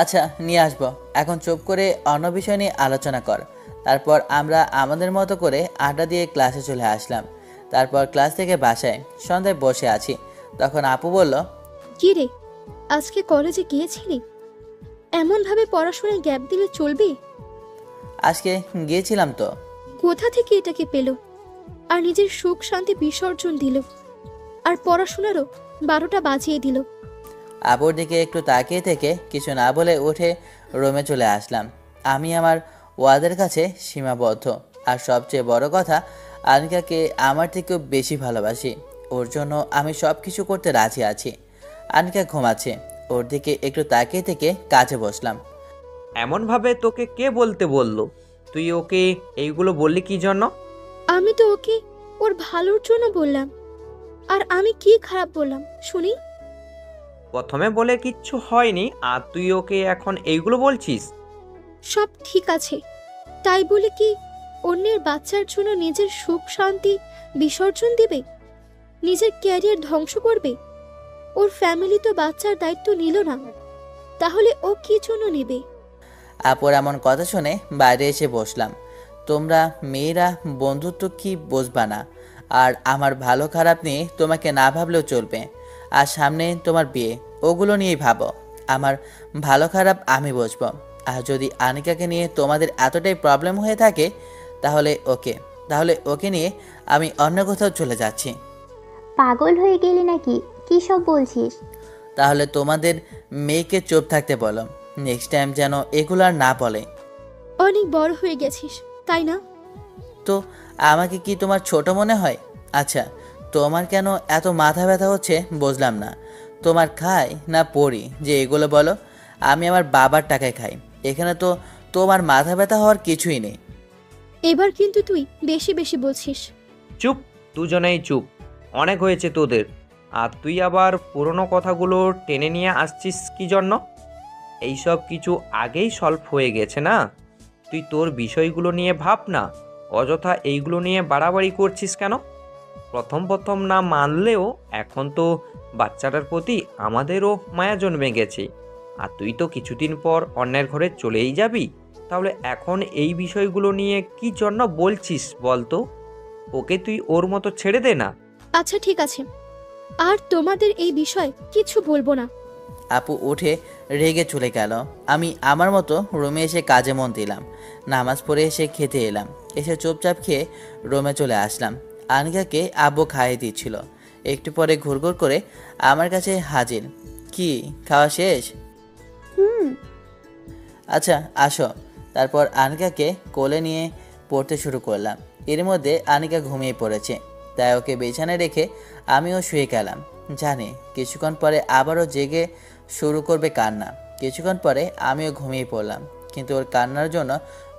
আচ্ছা নিয়ে আসবো, এখন চুপ করে অন্য বিষয় নিয়ে আলোচনা কর। তারপর আমরা আমাদের মতো করে আড্ডা দিয়ে ক্লাসে চলে আসলাম। তারপর ক্লাস থেকে বাসায় সন্ধ্যায় বসে আছি, তখন আপু বলল, কি রে, আজকে কলেজে গিয়েছিলি? এমনভাবে পড়াশোনায় গ্যাপ দিলে চলবে? আজকে গিয়েছিলাম তো। কোথা থেকে এটাকে পেল? আর নিজের সুখ শান্তি বিসর্জন দিল, আর পড়াশোনারও 12টা বাজিয়ে দিল। আপুর দিকে একটু তাকিয়ে থেকে কিছু না বলে উঠে রুমে চলে আসলাম। আমি আমার ওয়াদের কাছে সীমাবদ্ধ, আর সবচেয়ে বড় কথা, আনিকাকে আমার থেকেও বেশি ভালোবাসি। ওর জন্য আমি সব কিছু করতে রাজি আছি। আনিকা ঘুমাচ্ছে, ওর দিকে একটু তাকিয়ে থেকে কাজে বসলাম। এমনভাবে তোকে কে বলতে বললো? তুই ওকে এইগুলো বললি কি জন্য? আমি তো ওকে ওর ভালোর জন্য বললাম। আর আমি কি খারাপ বললাম শুনি? প্রথমে বলে কিচ্ছু হয়নি, আর তুই ওকে এখন এইগুলো বলছিস? সব ঠিক আছে, তাই বলে কি অন্যের বাচ্চার জন্য নিজের সুখ শান্তি বিসর্জন দিবে? নিজের ক্যারিয়ার ধ্বংস করবে? ওর ফ্যামিলি তো বাচ্চার দায়িত্ব নিল না, তাহলে ও কি জন্য নেবে? আপুর এমন কথা শুনে বাইরে এসে বসলাম। তোমরা মেয়েরা বন্ধুত্ব কি বুঝবা না? আর আমার ভালো খারাপ নিয়ে তোমাকে না ভাবলেও চলবে। আর সামনে তোমার বিয়ে, ওগুলো নিয়েই ভাবো। আমার ভালো খারাপ আমি বুঝবো। আর যদি আনিকাকে নিয়ে তোমাদের এতটাই প্রবলেম হয়ে থাকে, তাহলে ওকে নিয়ে আমি অন্য কোথাও চলে যাচ্ছি। পাগল হয়ে গেলি নাকি? কী সব বলছিস? তাহলে তোমাদের মেয়েকে চুপ থাকতে বলো। নেক্সট টাইম যেন এগুলো আর না বলে। অনেক বড় হয়ে গেছিস তাই না? তো আমাকে কি তোমার ছোট মনে হয়? আচ্ছা, তোমার কেন এত মাথা ব্যথা হচ্ছে বুঝলাম না। তোমার খাই না পড়ি যে এগুলো বলো? আমি আমার বাবার টাকায় খাই, এখানে তো তোমার মাথা ব্যথা হওয়ার কিছুই নেই। এবার কিন্তু তুই বেশি বেশি বলছিস। চুপ, দুজনেই চুপ। অনেক হয়েছে তোদের। আর তুই আবার পুরনো কথাগুলো টেনে নিয়ে আসছিস কি জন্য? এইসব কিছু আগেই সলভ হয়ে গেছে না? তুই তোর বিষয়গুলো নিয়ে ভাব না, অযথা এইগুলো নিয়ে বাড়াবাড়ি করছিস কেন? প্রথম প্রথম না মানলেও এখন তো বাচ্চাটার প্রতি আমাদেরও মায়া জন্মে গেছে। আর তুই তো কিছুদিন পর অন্যের ঘরে চলেই যাবি। তাহলে এখন এই বিষয়গুলো নিয়ে কি জন্য বলছিস বলতো? ওকে তুই ওর মতো ছেড়ে দে না। আচ্ছা ঠিক আছে, আর তোমাদের এই বিষয়ে কিছু বলবো না। আপু উঠে রেগে চলে গেল। আমি আমার মতো রুমে এসে কাজে মন দিলাম। নামাজ পড়ে এসে খেতে এলাম। এসে চুপচাপ খেয়ে রুমে চলে আসলাম। আনিকাকে আব্বু খাইয়ে দিচ্ছিল। একটু পরে ঘুরঘুর করে আমার কাছে হাজির। কি খাওয়া শেষ? আচ্ছা আসো। তারপর আনিকাকে কোলে নিয়ে পড়তে শুরু করলাম। এর মধ্যে আনিকা ঘুমিয়ে পড়েছে, তাই ওকে বিছানায় রেখে আমিও শুয়ে গেলাম। জানি কিছুক্ষণ পরে আবারও জেগে শুরু করবে কান্না। কিছুক্ষণ পরে আমিও ঘুমিয়ে পড়লাম, কিন্তু ওর কান্নার জন্য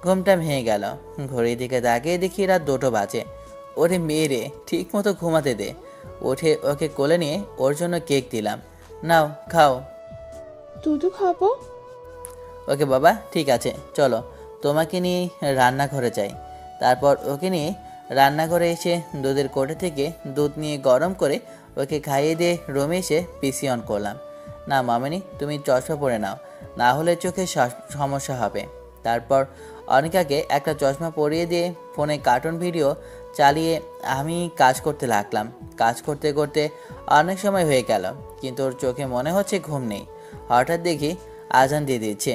ঘুমটা ভেঙে গেল। ঘড়ির দিকে তাকিয়ে দেখি রাত 2টো বাজে। ওরে মেয়েরে, ঠিক মতো ঘুমাতে দে। উঠে ওকে কোলে নিয়ে ওর জন্য কেক দিলাম। নাও খাও। দুধু খাবো। ওকে বাবা, ঠিক আছে, চলো তোমাকে নিয়ে রান্নাঘরে যাই। তারপর ওকে নিয়ে রান্নাঘরে এসে দুধের কোটে থেকে দুধ নিয়ে গরম করে ওকে খাইয়ে দিয়ে রুমে এসে পিসি অন করলাম। না মামনি, তুমি চশমা পরে নাও, না হলে চোখে সমস্যা হবে। তারপর অনিকাকে একটা চশমা পরিয়ে দিয়ে ফোনে কার্টুন ভিডিও চালিয়ে আমি কাজ করতে লাগলাম। কাজ করতে করতে অনেক সময় হয়ে গেল, কিন্তু ওর চোখে মনে হচ্ছে ঘুম নেই। হঠাৎ দেখি আজান দিয়ে দিচ্ছে,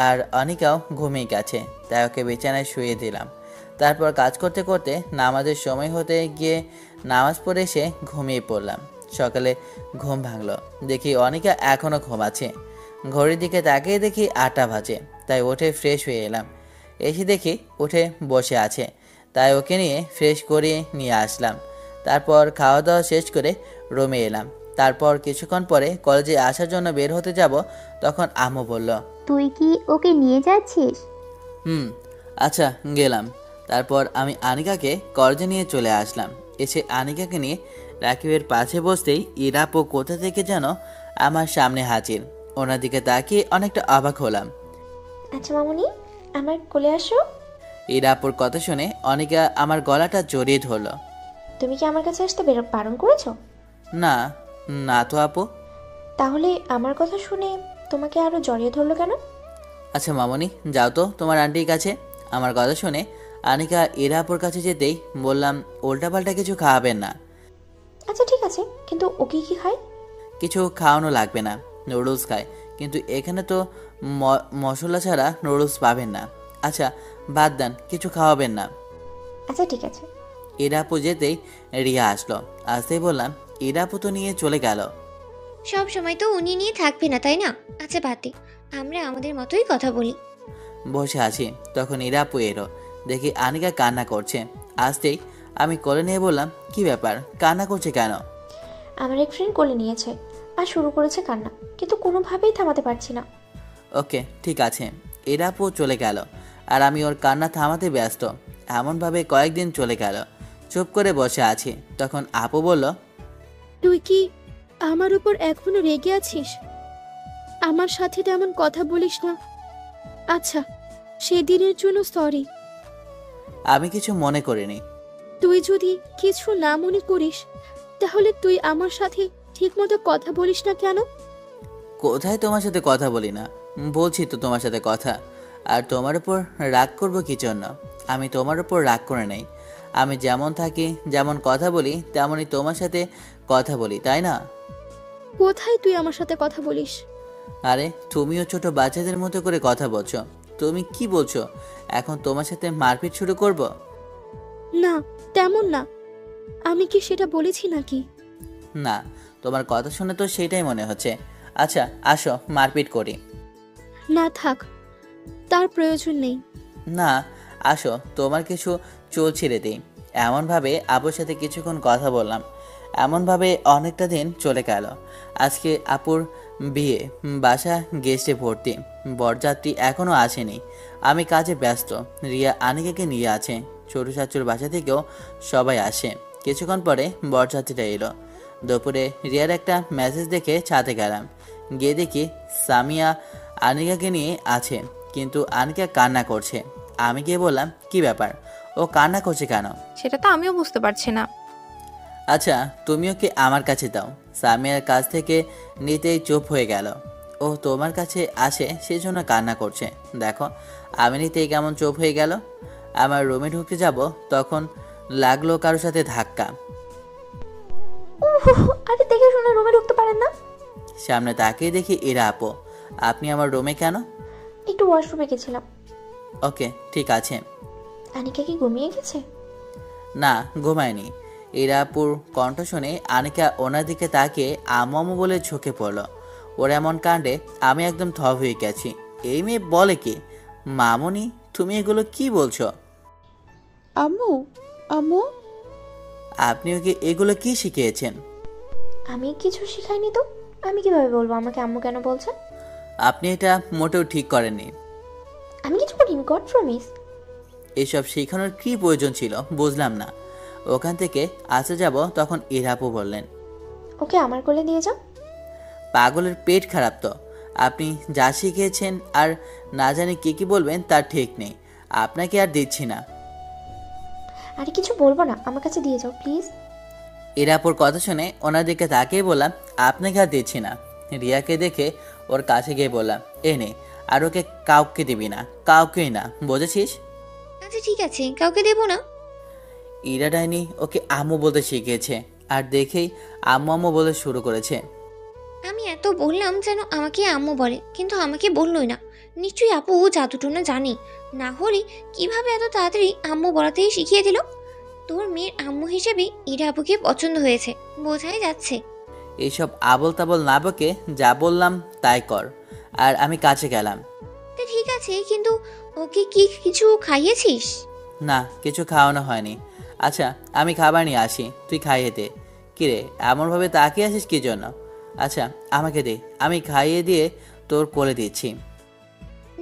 আর অনিকাও ঘুমিয়ে গেছে, তাই ওকে বিছানায় শুয়ে দিলাম। তারপর কাজ করতে করতে নামাজের সময় হতে গিয়ে নামাজ পড়ে এসে ঘুমিয়ে পড়লাম। সকালে ঘুম ভাঙলো, দেখি অনিকা এখনও ঘুমাচ্ছে। ঘড়ির দিকে তাকিয়ে দেখি 8টা বাজে, তাই উঠে ফ্রেশ হয়ে এলাম। এসে দেখি উঠে বসে আছে, তাই ওকে নিয়ে ফ্রেশ করে নিয়ে আসলাম। তারপর খাওয়া দাওয়া শেষ করে রুমে এলাম। তারপর কিছুক্ষণ পরে কলেজে আসার জন্য বের হতে যাব, তখন আম্মু বলল, তুই কি ওকে নিয়ে যাচ্ছিস? আচ্ছা গেলাম। তারপর আমি আনিকাকে কলেজে নিয়ে চলে আসলাম। এসে আনিকাকে নিয়ে রাকিবের পাশে বসতেই ইরাপো কোথা থেকে যেন আমার সামনে হাজির। ওনার দিকে তাকিয়ে অনেকটা অবাক হলাম। আচ্ছা মামুনি, আমার কোলে আসো। ইরাপোর কথা শুনে অনিকা আমার গলাটা জড়িয়ে ধরলো। তুমি কি আমার কাছে আসতে বারণ করেছো? না না তো আপু। তাহলে আমার কথা শুনে তোমাকে আরো জড়িয়ে ধরলো কেন? আচ্ছা মামনি, যাও তো তোমার আন্টির কাছে। আমার কথা শুনে আনিকা ইরাপুর কাছে যেতেই বললাম, উল্টাপাল্টা কিছু খাওয়াবেন না। আচ্ছা ঠিক আছে, কিন্তু ও কি কি খায়? কিছু খাওয়ানো লাগবে না, নুডলস খায়, কিন্তু এখানে তো মশলা ছাড়া নুডলস পাবেন না। আচ্ছা বাদ দেন, কিছু খাওয়াবেন না। আচ্ছা ঠিক আছে। ইরাপু যেতেই রিয়া আসলো। আসতেই বললাম, ইরাপু তো নিয়ে চলে গেল। সব সময় তো উনি নিয়ে থাকবে না, তাই না? আচ্ছা বাদ দে, আমরা আমাদের মতোই কথা বলি। বসে আছি, তখন ইরাপু এলো। দেখি আনিকা কান্না করছে। আসতেই আমি কোলে নিয়ে বললাম, কি ব্যাপার, কান্না করছে কেন? আমার এক ফ্রেন্ড কোলে নিয়েছে আর শুরু করেছে কান্না, কিন্তু কোনোভাবেই থামাতে পারছি না। ওকে ঠিক আছে। ইরাপু চলে গেল, আর আমি ওর কান্না থামাতে ব্যস্ত। এমনভাবে কয়েকদিন চলে গেল। চুপ করে বসে আছি, তখন আপু বলল, তুই কি আমার উপর এখনো রেগে আছিস? আমার সাথে তেমন কথা বলিস না। আচ্ছা, সেদিনের জন্য সরি। আমি কিছু মনে করিনি। তুই যদি কিছু না মনে করিস, তাহলে তুই আমার সাথে ঠিকমতো কথা বলিস না কেন? কোথায় তোমার সাথে কথা বলি না? বলছি তো তোমার সাথে কথা। আর তোমার উপর রাগ করবো কি জন্য? আমি তোমার উপর রাগ করে নাই। আমি যেমন থাকি, যেমন কথা বলি, তেমনই তোমার সাথে কথা বলি, তাই না? কোথায় তুই আমার সাথে কথা বলিস? আরে তুমিও ছোট বাচ্চাদের মতো করে কথা বলছো। তুমি কি বলছো? এখন তোমার সাথে মারপিট শুরু করব? না, তেমন না। আমি কি সেটা বলেছি নাকি? না, তোমার কথা শুনে তো সেটাই মনে হচ্ছে। আচ্ছা আসো মারপিট করি। না থাক, তার প্রয়োজন নেই। না আসো, তোমার কিছু চুল ছিঁড়ে দিই। এমনভাবে আপুর সাথে কিছুক্ষণ কথা বললাম। এমনভাবে অনেকটা দিন চলে গেল। আজকে আপুর বিয়ে, বাসা গেস্টে ভর্তি, বরযাত্রী এখনও আসেনি। আমি কাজে ব্যস্ত। রিয়া আনিকাকে নিয়ে আছে। ছোট চাচুর বাসা থেকেও সবাই আসে। কিছুক্ষণ পরে বরযাত্রীটা এলো। দুপুরে রিয়ার একটা মেসেজ দেখে ছাদে গেলাম। গিয়ে দেখি সামিয়া আনিকাকে নিয়ে আছে, কিন্তু আনিকা কান্না করছে। আমি গিয়ে বললাম, কি ব্যাপার, ও কান্না করছে কেন? সেটা তো আমিও বুঝতে পারছি না। আচ্ছা তুমি ওকে আমার কাছে দাও। সামিয়ার কাছ থেকে নিতেই চুপ হয়ে গেল। ও তোমার কাছে আসে সেজন্য কান্না করছে। দেখো আমি নিতেই কেমন চুপ হয়ে গেল। আমার রুমে ঢুকতে যাব তখন লাগলো কারোর সাথে ধাক্কা। আরে দেখে শুনে রুমে ঢুকতে পারেন না? সামনে তাকিয়ে দেখি এরা আপু। আপনি আমার রুমে কেন? একটু ওয়াশরুমে গেছিলাম। ওকে ঠিক আছে। আনিকা কি ঘুমিয়ে গেছে? না ঘুমায়নি। ইরাপুর কণ্ঠ শুনে আনিকা ওনার দিকে তাকিয়ে আমু বলে ঝুঁকে পড়ল। ওর এমন কাণ্ডে আমি একদম থ হয়ে গেছি। এই মেয়ে বলে কি? মামুনি তুমি এগুলো কি বলছো? আম্মু, আম্মু, আপনি ওকে এগুলো কি শিখিয়েছেন? আমি কিছু শিখাইনি তো। আমি কিভাবে বলবো আমাকে আম্মু কেন বলছেন? আপনি এটা মোটেও ঠিক করেননি। আমি কিছু করিনি, গড প্রমিস। এসব শেখানোর কি প্রয়োজন ছিল বুঝলাম না। ওখান থেকে আসতে যাব তখন ইরাপু বললেন, ওকে আমার কোলে দিয়ে যাও। পাগলের পেট খারাপ তো। আপনি যা শিখিয়েছেন আর না জানি কি বলবেন তার ঠিক নেই। আপনাকে আর দিচ্ছি না। আরে কিছু বলবো না, আমার কাছে দিয়ে যাও প্লিজ। ইরাপুর কথা শুনে ওনার দিকে তাকিয়ে বললাম, আপনাকে আর দিচ্ছি না। রিয়াকে দেখে ওর কাছে গিয়ে বললাম, এ নে, আর ওকে কাউকে দিবি না, কাউকেই না, বুঝেছিস? আচ্ছা ঠিক আছে, কাউকে দেবো না। ইরা ডাইনি ওকে আম্মু বলতে শিখিয়েছে, আর দেখেই আম্মু আম্মু বলে শুরু করেছে। আমি এত বললাম যেন আমাকে আম্মু বলে, কিন্তু আমাকে বললোই না। নিশ্চয়ই আপু জাদুটোনা জানে, না হলে কিভাবে এত তাড়াতাড়ি আম্মু বলাতেই শিখিয়ে দিল। তোর মেয়ের আম্মু হিসেবে ইরা আপুকে পছন্দ হয়েছে, বোঝাই যাচ্ছে। এইসব আবল তাবল না বকে যা বললাম তাই কর। আর আমি কাছে গেলাম। তা ঠিক আছে, কিন্তু ওকে কি কিছু খাইয়েছিস? না কিছু খাওয়ানো হয়নি। আচ্ছা আমি খাবার নিয়ে আসি, তুই খাইয়ে দে। কিরে এমনভাবে তাকিয়ে আসিস কি জন্য? আচ্ছা আমাকে দে, আমি খাইয়ে দিয়ে তোর কোলে দিচ্ছি।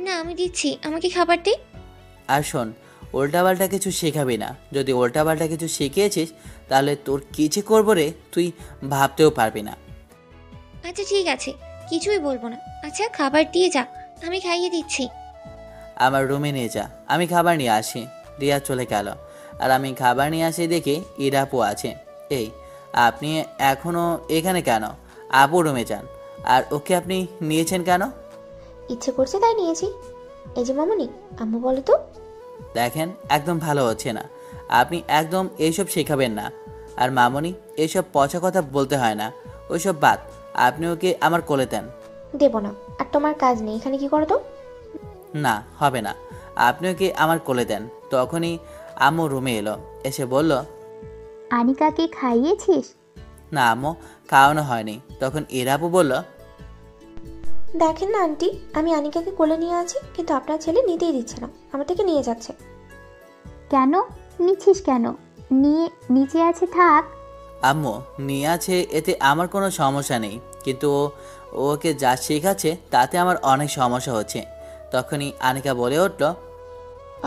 না আমি দিচ্ছি, আমাকে খাবার দে। আর শোন, উল্টাপাল্টা কিছু শেখাবি না। যদি উল্টাপাল্টা কিছু শিখিয়েছিস তাহলে তোর কিছু করবো রে, তুই ভাবতেও পারবি না। আচ্ছা ঠিক আছে, কিছুই বলবো না। আচ্ছা খাবার দিয়ে যা, আমি খাইয়ে দিচ্ছি। আমার রুমে নিয়ে যা, আমি খাবার নিয়ে আসি। রিয়া চলে গেল। আর আমি খাবার নিয়ে আসি দেখি ইরাপু আছে। এই আপনি এখনও এখানে কেন? আপু রুমে যান। আর ওকে আপনি নিয়েছেন কেন? ইচ্ছে করছে তাই নিয়েছি। এই যে মামুনি, আম্মু বলো তো। দেখেন একদম ভালো হচ্ছে না। আপনি একদম এইসব শেখাবেন না। আর মামনি এইসব পচা কথা বলতে হয় না, ওইসব বাদ। আপনি ওকে আমার কোলে দেন। দেবো না, আর তোমার কাজ নেই এখানে, কি করো তো? না হবে না, আপনি ওকে আমার কোলে দেন। তখনই আম্মু রুমে এলো, এসে বলল, আনিকাকে খাইয়েছিস? না আম্মু খাওয়ানো হয়নি। তখন ইরাপু বলল, দেখেন না আন্টি, আমি আনিকাকে কোলে নিয়ে আছি, কিন্তু আপনার ছেলে নিতেই দিচ্ছে না, আমার থেকে নিয়ে যাচ্ছে। কেন নিচ্ছিস কেন? নিয়ে নিচে আছে থাক। আম্মু নিয়ে আছে এতে আমার কোনো সমস্যা নেই, কিন্তু ওকে যা শেখাচ্ছে তাতে আমার অনেক সমস্যা হচ্ছে। তখনই আনিকা বলে উঠল,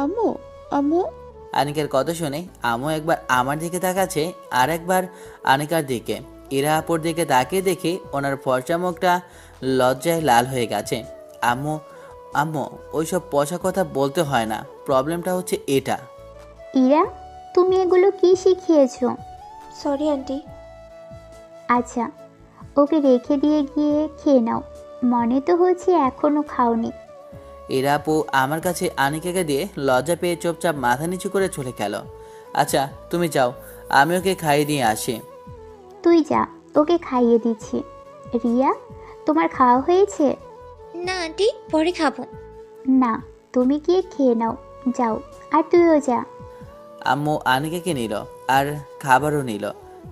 আম্মু, আম্মু। আনিকার কথা শুনে আম্মু একবার আমার দিকে তাকাচ্ছে আর একবার আনিকার দিকে। ইরা আপুর দিকে তাকিয়ে দেখি ওনার ফর্সা মুখটা লজ্জায় লাল হয়ে গেছে। আম্মু আম্মু ওইসব পচা কথা বলতে হয় না, প্রবলেমটা হচ্ছে এটা। ইরা তুমি এগুলো কি শিখিয়েছো? Sorry aunty. আচ্ছা ওকে রেখে দিয়ে গিয়ে খেয়ে নাও, মনে তো হচ্ছে এখনো খাওনি। ইরা আপু আমার কাছে আনিকাকে দিয়ে লজ্জা পেয়ে চুপচাপ মাথা নিচু করে চলে গেল। আচ্ছা তুমি যাও, আমি ওকে খাইয়ে দিয়ে আসি। তুই যা, ওকে খাইয়ে দিচ্ছি। রিয়া তোমার খাওয়া হয়েছে? না আন্টি, পরে খাবো। না তুমি গিয়ে খেয়ে নাও, যাও। আর তুইও যা। আম্মু আনিকাকে নিল আর খাবারও নিল।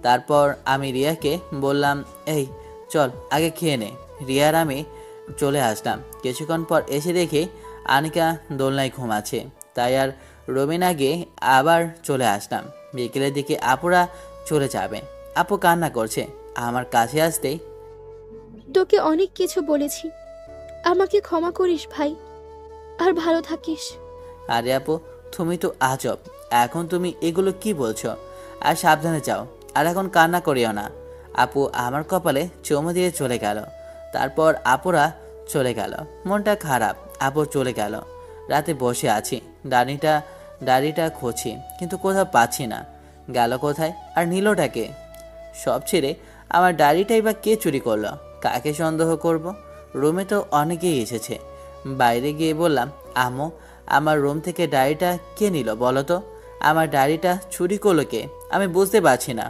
তারপর আমি রিয়াকে বললাম, এই চল আগে খেয়ে নে, রিয়ার আমি চলে আসলাম। কিছুক্ষণ পর এসে দেখি আনিকা দোলনায় ঘুমাচ্ছে, তাই আর রুমে না গিয়ে আবার চলে আসলাম। বিকেলের দিকে আপুরা চলে যাবে। আপু কান্না করছে। আমার কাছে আসতেই, তোকে অনেক কিছু বলেছি, আমাকে ক্ষমা করিস ভাই, আর ভালো থাকিস। আরে আপু তুমি তো আজব, এখন তুমি এগুলো কি বলছো? আর সাবধানে যাও, আর এখন কান্না করিও না। আপু আমার কপালে চুমু দিয়ে চলে গেল। তারপর আপুরা চলে গেল। মনটা খারাপ, আপু চলে গেল। রাতে বসে আছি, ডাড়িটা খুঁজছি, কিন্তু কোথাও পাচ্ছি না। গেল কোথায়? আর নীলটাকে? সব ছেড়ে আমার ডায়েরিটাই বা কে চুরি করলো? কাকে সন্দেহ করব? রুমে তো অনেকেই এসেছে। বাইরে গিয়ে বললাম, আম্মু আমার রুম থেকে ডায়েরিটা কে নিল বলো তো? আমার ডায়েরিটা চুরি করলো কে? আমি বুঝতে পারছি না।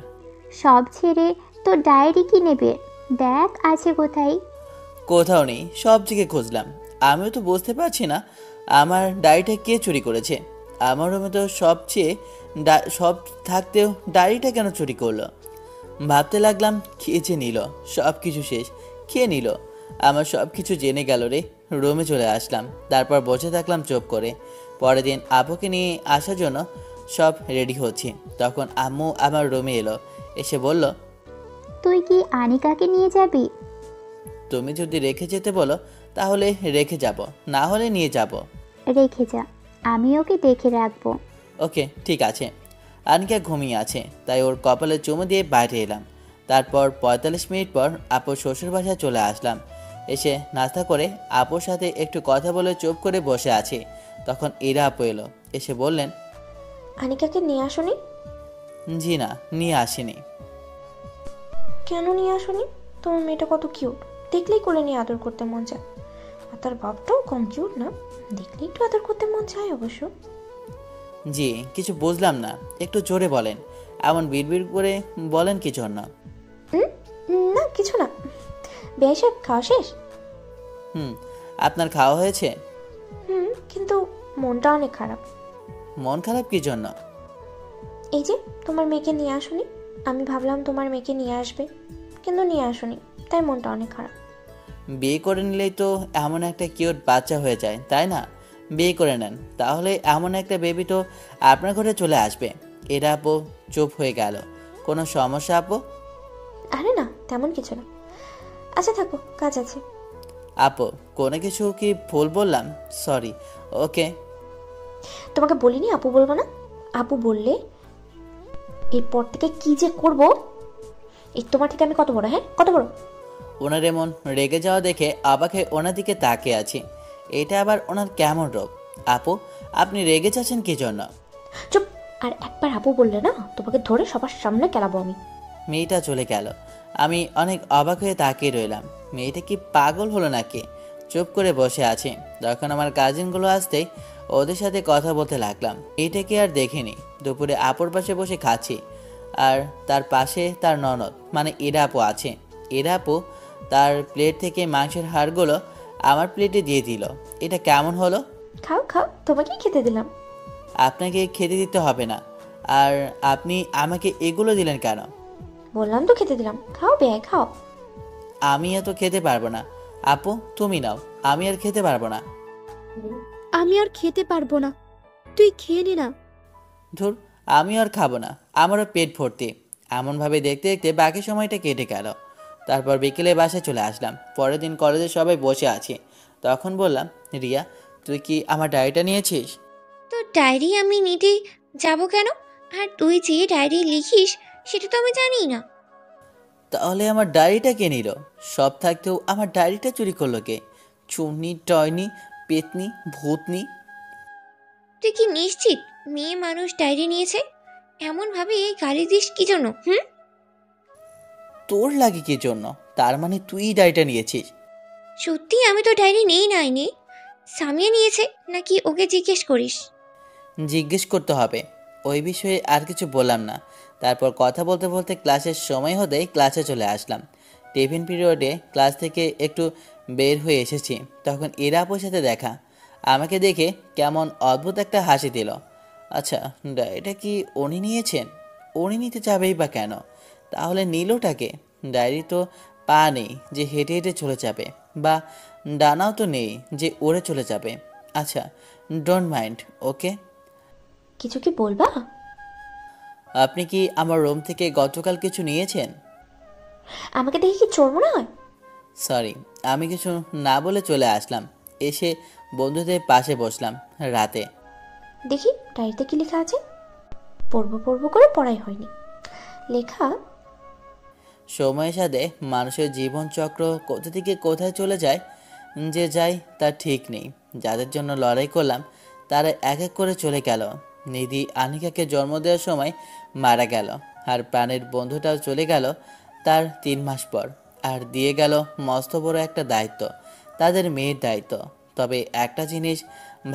সব ছেড়ে তো ডায়েরি কি নেবে? দেখ আছে কোথায়। কোথাও নেই, সব দিকে খুঁজলাম, আমিও তো বুঝতে পারছি না আমার ডায়েরিটা কে চুরি করেছে। আমার রুমে তো সব থাকতেও ডায়েরিটা কেন চুরি করলো? ভাবতে লাগলাম কে যে নিল, সব কিছু শেষ, কে নিল? আমার সব কিছু জেনে গেল রে। রুমে চলে আসলাম, তারপর বসে থাকলাম চুপ করে। পরের দিন আপুকে নিয়ে আসার জন্য সব রেডি হচ্ছি, তখন আম্মু আমার রুমে এলো। এসে বলল, তুই কি আনিকাকে নিয়ে যাবি? তুমি যদি রেখে যেতে বলো তাহলে রেখে যাব, না হলে নিয়ে যাব। রেখে যা, আমি ওকে দেখে রাখবো। ওকে ঠিক আছে। আনিকা ঘুমিয়ে আছে, তাই ওর কপালে চুমু দিয়ে বাইরে এলাম। তারপর 45 মিনিট পর আপুর শ্বশুর বাসায় চলে আসলাম। এসে নাস্তা করে আপুর সাথে একটু কথা বলে চুপ করে বসে আছি। তখন ইরা আপু এলো। এসে বললেন, আনিকাকে নিয়ে আসোনি? জি না, নিয়ে আসিনি। কেন নিয়ে আসোনি? তোমার মেয়েটা কত কিউট, দেখলেই কোলে নিয়ে আদর করতে মন চায়। আর তার বাপটাও কম কিউট না, দেখলেই একটু আদর করতে মন চায় অবশ্য। জি কিছু বুঝলাম না, একটু জোরে বলেন। এমন বিড়বিড় করে বলেন কি জন্য? না কিছু না। বেশ, খাওয়া শেষ? আপনার খাওয়া হয়েছে? কিন্তু মনটা অনেক খারাপ। মন খারাপ কি জন্য? এই যে তোমার মেয়েকে নিয়ে আসোনি, আমি ভাবলাম তোমার মেয়েকে নিয়ে আসবে, কিন্তু নিয়ে আসোনি, তাই মনটা অনেক খারাপ। বিয়ে করে নিলেই তো এমন একটা কিউট বাচ্চা হয়ে যায়, তাই না? বিয়ে করে নেন, তাহলে এমন একটা বেবি তো আপনার ঘরে চলে আসবে। এরা আপু চুপ হয়ে গেল। কোনো সমস্যা আপু? আরে না, তেমন কিছু না। আচ্ছা থাকো, কাজ আছে। আপু কোনো কিছু কি ভুল বললাম? সরি। ওকে। তোমাকে বলিনি আপু বলবো না? আপু বললে এরপর থেকে কি যে করব। এই তোমার থেকে আমি কত বড়? হ্যাঁ কত বড়? ওনার এমন রেগে যাওয়া দেখে অবাক হয়ে ওনার দিকে তাকিয়ে আছি। এটা আবার ওনার কেমন রোগ? আপু আপনি রেগে যাচ্ছেন কি জন্য? চুপ! আর একবার আপু বললে না, তোমাকে ধরে সবার সামনে কেলাবো আমি। মেয়েটা চলে গেল। আমি অনেক অবাক হয়ে তাকিয়ে রইলাম। মেয়েটা কি পাগল হলো নাকি? চুপ করে বসে আছে। তখন আমার কাজিনগুলো আসতেই ওদের সাথে কথা বলতে লাগলাম। এটাকে আর দেখিনি। দুপুরে আপুর পাশে বসে খাচ্ছি, আর তার পাশে তার ননদ মানে এরা আপু আছে। এরা আপু তার প্লেট থেকে মাংসের হাড়গুলো আমার প্লেটে দিয়ে দিল। এটা কেমন হলো? খাও খাও, তোমাকেই খেতে দিলাম। আপনাকে খেতে দিতে হবে না। আর আপনি আমাকে এগুলো দিলেন কেন? বললাম তো খেতে দিলাম, খাও বেয়াই খাও। আমি এত খেতে পারবো না। আপু তুমি নাও, আমি আর খেতে পারবো না। আমি আর খেতে পারবো না, তুই খেয়ে নে না। ধুর, আমি আর খাবো না, আমারও পেট ভর্তি। এমনভাবে দেখতে দেখতে বাকি সময়টা কেটে গেল। তারপর বিকেলে বাসায় চলে আসলাম। পরের দিন কলেজে সবাই বসে আছি। তখন বললাম, রিয়া তুই কি আমার ডায়েরিটা নিয়েছিস? তো ডায়েরি আমি নিতে যাব কেন? আর তুই যে ডায়েরি লিখিস সেটা তো আমি জানি না। তাহলে আমার ডায়েরিটা কে নিল? সব থাকতেও আমার ডায়েরিটা চুরি করলো কে? চুনি, টয়নি, পেতনি, ভূতনি। তুই কি নিশ্চিত মেয়ে মানুষ ডায়েরি নিয়েছে? এমনভাবে গালি দিস কি জন্য? তোর লাগে কি জন্য? তার মানে তুই ডায়েরিটা নিয়েছিস? সত্যি আমি তো ডায়েরি নেই। সামিয়া নিয়েছে নাকি ওকে জিজ্ঞেস করিস? জিজ্ঞেস করতে হবে। ওই বিষয়ে আর কিছু বললাম না। তারপর কথা বলতে বলতে ক্লাসের সময় হতেই ক্লাসে চলে আসলাম। টিফিন পিরিয়ডে ক্লাস থেকে একটু বের হয়ে এসেছি, তখন এরা আপুর সাথে দেখা। আমাকে দেখে কেমন অদ্ভুত একটা হাসি দিল। আচ্ছা, ডায়েরিটা কি উনি নিয়েছেন? উনি নিতে যাবেই বা কেন? তাহলে নিলটাকে? ডায়েরি তো পা নেই যে হেঁটে হেঁটে চলে যাবে, বা ডানাও তো নেই যে উড়ে চলে যাবে। আচ্ছা, ডোন্ট মাইন্ড, ওকে? কিছু কি বলবা? আপনি কি আমার রুম থেকে গতকাল কিছু নিয়েছেন? আমাকে দেখে কি চোর মনে হয়? সরি, আমি কিছু না বলে চলে আসলাম। এসে বন্ধুদের পাশে বসলাম রাতে। দেখি ডায়েরিতে কি লেখা আছে। পড়বো পড়বো করে পড়াই হয়নি। লেখা, সময়ের সাথে মানুষের জীবনচক্র কোথা থেকে কোথায় চলে যায়, যে যায় তার ঠিক নেই। যাদের জন্য লড়াই করলাম তারা এক এক করে চলে গেল। নিধি আনিকাকে জন্ম দেওয়ার সময় মারা গেল, আর প্রাণের বন্ধুটাও চলে গেল তার 3 মাস পর। আর দিয়ে গেল মস্ত বড় একটা দায়িত্ব, তাদের মেয়ের দায়িত্ব। তবে একটা জিনিস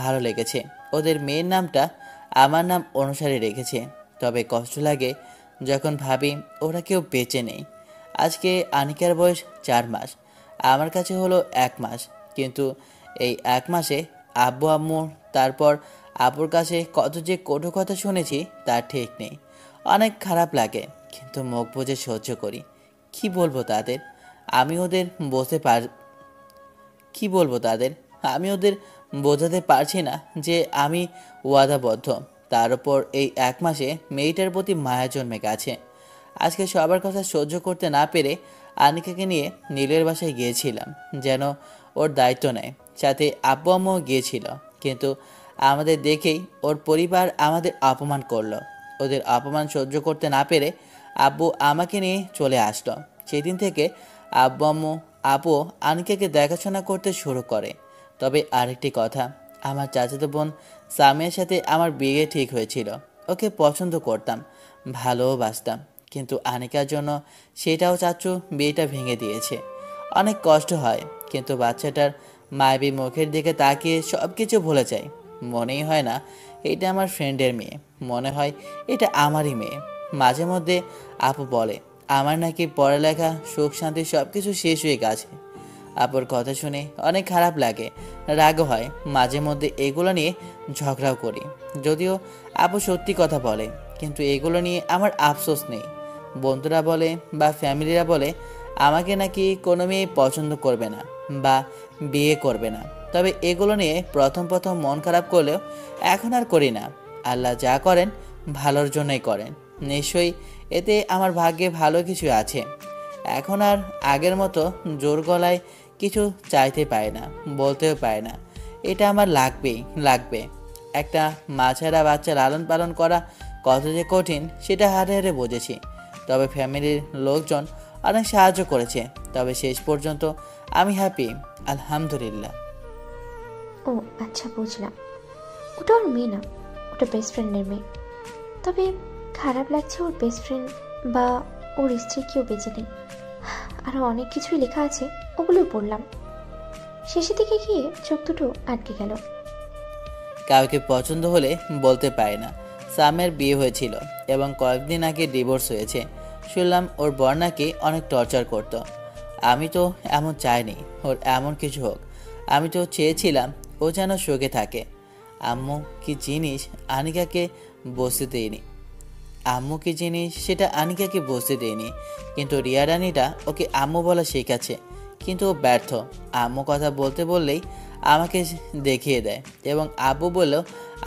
ভালো লেগেছে, ওদের মেয়ের নামটা আমার নাম অনুসারে রেখেছে। তবে কষ্ট লাগে যখন ভাবি ওরা কেউ বেঁচে নেই। আজকে আনিকার বয়স 4 মাস, আমার কাছে হলো 1 মাস। কিন্তু এই 1 মাসে আব্বু আম্মু, তারপর আপুর কাছে কত যে কটু কথা শুনেছি তার ঠিক নেই। অনেক খারাপ লাগে, কিন্তু মুখ বুজে সহ্য করি। কি বলবো তাদের? আমি ওদের বসে পার কি বলবো তাদের? আমি ওদের বোঝাতে পারছি না যে আমি ওয়াদাবদ্ধ। তার উপর এই 1 মাসে মেয়েটার প্রতি মায়া জন্মে গেছে। আজকে সবার কথা সহ্য করতে না পেরে আনিকাকে নিয়ে নীলের বাসায় গিয়েছিলাম যেন ওর দায়িত্ব নেয়। সাথে আব্বু আম্মুও গিয়েছিল, কিন্তু আমাদের দেখেই ওর পরিবার আমাদের অপমান করলো। ওদের অপমান সহ্য করতে না পেরে আব্বু আমাকে নিয়ে চলে আসলো। সেদিন থেকে আব্বু আম্মু আপু আনিকাকে দেখাশোনা করতে শুরু করে। তবে আরেকটি কথা, আমার চাচাতো বোন সামিয়ার সাথে আমার বিয়ে ঠিক হয়েছিল। ওকে পছন্দ করতাম, ভালোবাসতাম, কিন্তু আনিকার জন্য সেটাও চাচ্চু বিয়েটা ভেঙে দিয়েছে। অনেক কষ্ট হয়, কিন্তু বাচ্চাটার মায়াবী মুখের দিকে তাকিয়ে সব কিছু ভুলে যায়। মনেই হয় না এটা আমার ফ্রেন্ডের মেয়ে, মনে হয় এটা আমারই মেয়ে। মাঝে মধ্যে আপু বলে আমার নাকি পড়ালেখা, সুখ শান্তি সব কিছু শেষ হয়ে গেছে। আপুর কথা শুনে অনেক খারাপ লাগে, রাগও হয়। মাঝে মধ্যে এগুলো নিয়ে ঝগড়াও করি। যদিও আপু সত্যি কথা বলে, কিন্তু এগুলো নিয়ে আমার আফসোস নেই। বন্ধুরা বলে বা ফ্যামিলিরা বলে আমাকে নাকি কোনো মেয়ে পছন্দ করবে না বা বিয়ে করবে না। তবে এগুলো নিয়ে প্রথম প্রথম মন খারাপ করলেও এখন আর করি না। আল্লাহ যা করেন ভালোর জন্যই করেন। নিশ্চয়ই এতে আমার ভাগ্যে ভালো কিছু আছে। এখন আর আগের মতো জোর গলায় কিছু চাইতে পারে না, বলতেও পারে না এটা আমার লাগবেই লাগবে। একটা মাছেরা বাচ্চা লালন পালন করা কত যে কঠিন সেটা হারে হারে বুঝেছি। তবে ফ্যামিলির লোকজন অনেক সাহায্য করেছে। তবে শেষ পর্যন্ত আমি হ্যাপি, আলহামদুলিল্লাহ। ও আচ্ছা, বুঝলাম। ওটা ওর মেয়ে না, ওটা বেস্ট ফ্রেন্ডের মেয়ে। তবে খারাপ লাগছে ওর বেস্ট ফ্রেন্ড বা ওর স্ত্রী কেউ বেঁচে নেই। আরও অনেক কিছুই লেখা আছে, ওগুলো পড়লাম। শেষের দিকে গিয়ে চোখ দুটো আটকে গেল। কাউকে পছন্দ হলে বলতে পারে না। সামের বিয়ে হয়েছিল এবং কয়েকদিন আগে ডিভোর্স হয়েছে। শুনলাম ওর বর নাকি অনেক টর্চার করতো। আমি তো এমন চাইনি ওর এমন কিছু হোক। আমি তো চেয়েছিলাম ও যেন সুখে থাকে। আম্মু কি জিনিস আনিকাকে বসতে দেয়নি, আম্মু কি জিনিস সেটা আনিকাকে বসতে দেয়নি। কিন্তু রিয়া রানীটা ওকে আম্মু বলা শেখাচ্ছে, কিন্তু ও ব্যর্থ। আম্মু কথা বলতে বললেই আমাকে দেখিয়ে দেয়, এবং আব্বু বললেও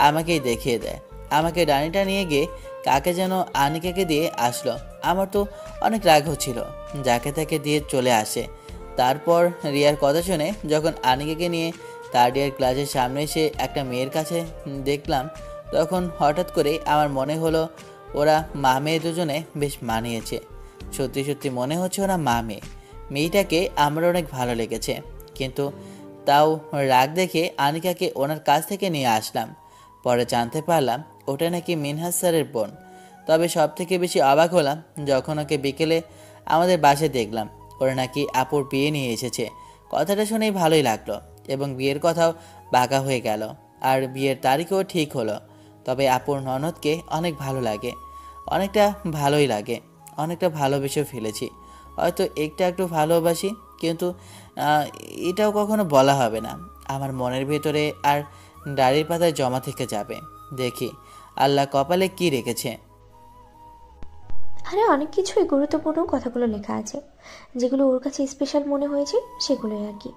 আমাকেই দেখিয়ে দেয়। আমাকে রানীটা নিয়ে গিয়ে কাকে যেন আনিকাকে দিয়ে আসলো। আমার তো অনেক রাগ হচ্ছিল, যাকে তাকে দিয়ে চলে আসে। তারপর রিয়ার কথা শুনে যখন আনিকাকে নিয়ে থার্ড ইয়ার ক্লাসের সামনে এসে একটা মেয়ের কাছে দেখলাম, তখন হঠাৎ করে আমার মনে হলো ওরা মা মেয়ে দুজনে বেশ মানিয়েছে। সত্যি সত্যি মনে হচ্ছে ওরা মা মেয়ে। মেয়েটাকে আমার অনেক ভালো লেগেছে, কিন্তু তাও রাগ দেখে আনিকাকে ওনার কাছ থেকে নিয়ে আসলাম। পরে জানতে পারলাম ওটা নাকি মিনহাজ স্যারের বোন। তবে সব থেকে বেশি অবাক হলাম যখন ওকে বিকেলে আমাদের বাসায় দেখলাম। ওরা নাকি আপুর বিয়ে নিয়ে এসেছে। কথাটা শুনেই ভালোই লাগলো, এবং বিয়ের কথাও বাঁকা হয়ে গেল, আর বিয়ের তারিখও ঠিক হলো। তবে আপুর ননদকে অনেক ভালো লাগে, অনেকটা ভালোই লাগে, অনেকটা ভালোবেসে ফেলেছি। হয়তো একটু ভালোবাসি, কিন্তু এটাও কখনো বলা হবে না। আমার মনের ভেতরে আর ডায়েরির পাতায় জমা থেকে যাবে। দেখি আল্লাহ কপালে কি রেখেছে। আরে অনেক কিছুই গুরুত্বপূর্ণ কথাগুলো লেখা আছে, যেগুলো ওর কাছে স্পেশাল মনে হয়েছে সেগুলোই আর কি।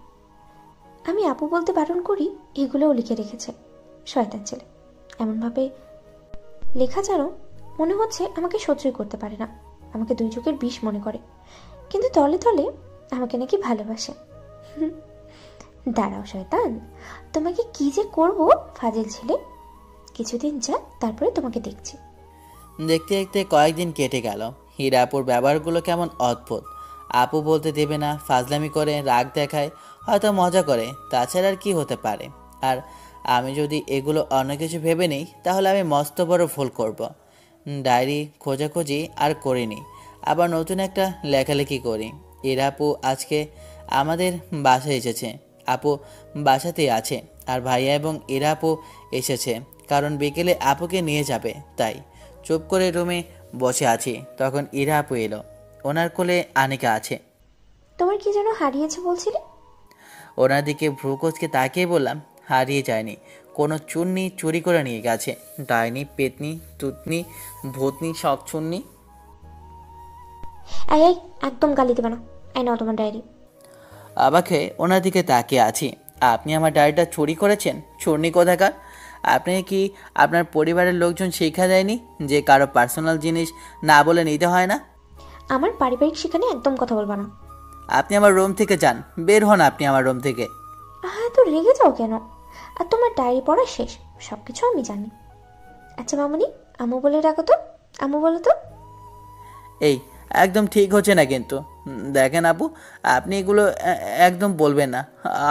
আমি আপু বলতে বারণ করি, এগুলোও লিখে রেখেছে। শয়তান ছেলে, এমনভাবে লেখা যেন মনে হচ্ছে আমাকে সহ্যই করতে পারে না, আমাকে দুই চোখের বিষ মনে করে, কিন্তু তলে তলে আমাকে নাকি ভালোবাসে। দাঁড়াও শয়তান, তোমাকে কি যে করব ফাজিল ছেলে, কিছুদিন যা, তারপরে তোমাকে দেখছি। দেখতে দেখতে কয়েকদিন কেটে গেল। হীরা আপুর ব্যবহারগুলো কেমন অদ্ভুত। আপু বলতে দেবে না, ফাজলামি করে, রাগ দেখায়, হয়তো মজা করে, তাছাড়া আর কি হতে পারে। আর আমি যদি এগুলো অন্য কিছু ভেবে নিই তাহলে আমি মস্ত বড় ভুল করব। ডায়েরি খোঁজাখুঁজি আর করিনি, আবার নতুন একটা লেখালেখি করি। হীরা আপু আজকে আমাদের বাসায় এসেছে। আপু বাসাতেই আছে, আর ভাইয়া এবং হীরা আপু এসেছে কারণ বিকেলে আপুকে নিয়ে যাবে। তাই চুপ করে রুমে বসে আছি, তখন হীরা আপু এলো। ওনার কোলে আনিকা আছে। তোমার কি যেন হারিয়েছে বলছিলে? ওনার দিকে ভ্রুকোচকে তাকিয়ে বললাম, হারিয়ে যায়নি, কোনো চুন্নি চুরি করে নিয়ে গেছে। ডাইনি, পেতনি, তুতনি, ভূতনি, শখচুন্নি। এই এই, একদম গালি দেবে না। এই নাও তোমার ডায়েরি। আবাকে ওনার দিকে তাকিয়ে আছি। আপনি আমার ডায়েরিটা চুরি করেছেন? চুন্নি কোথাকার! আপনি কি আপনার পরিবারের লোকজন শিক্ষা দেয়নি যে কারো পার্সোনাল জিনিস না বলে নিতে হয় না? আমার পারিবারিক শিক্ষা নিয়ে একদম কথা বলবা না। আপনি আমার রুম থেকে যান, বের হন আপনি আমার রুম থেকে। হ্যাঁ, তো রেগে যাও কেন? আর তোমার ডায়েরি পড়া শেষ, সব কিছু আমি জানি। আচ্ছা মামুনি, আম্মু বলে ডাকো তো, আম্মু বলো তো। এই একদম ঠিক হচ্ছে না কিন্তু। দেখেন আপু, আপনি এগুলো একদম বলবেন না।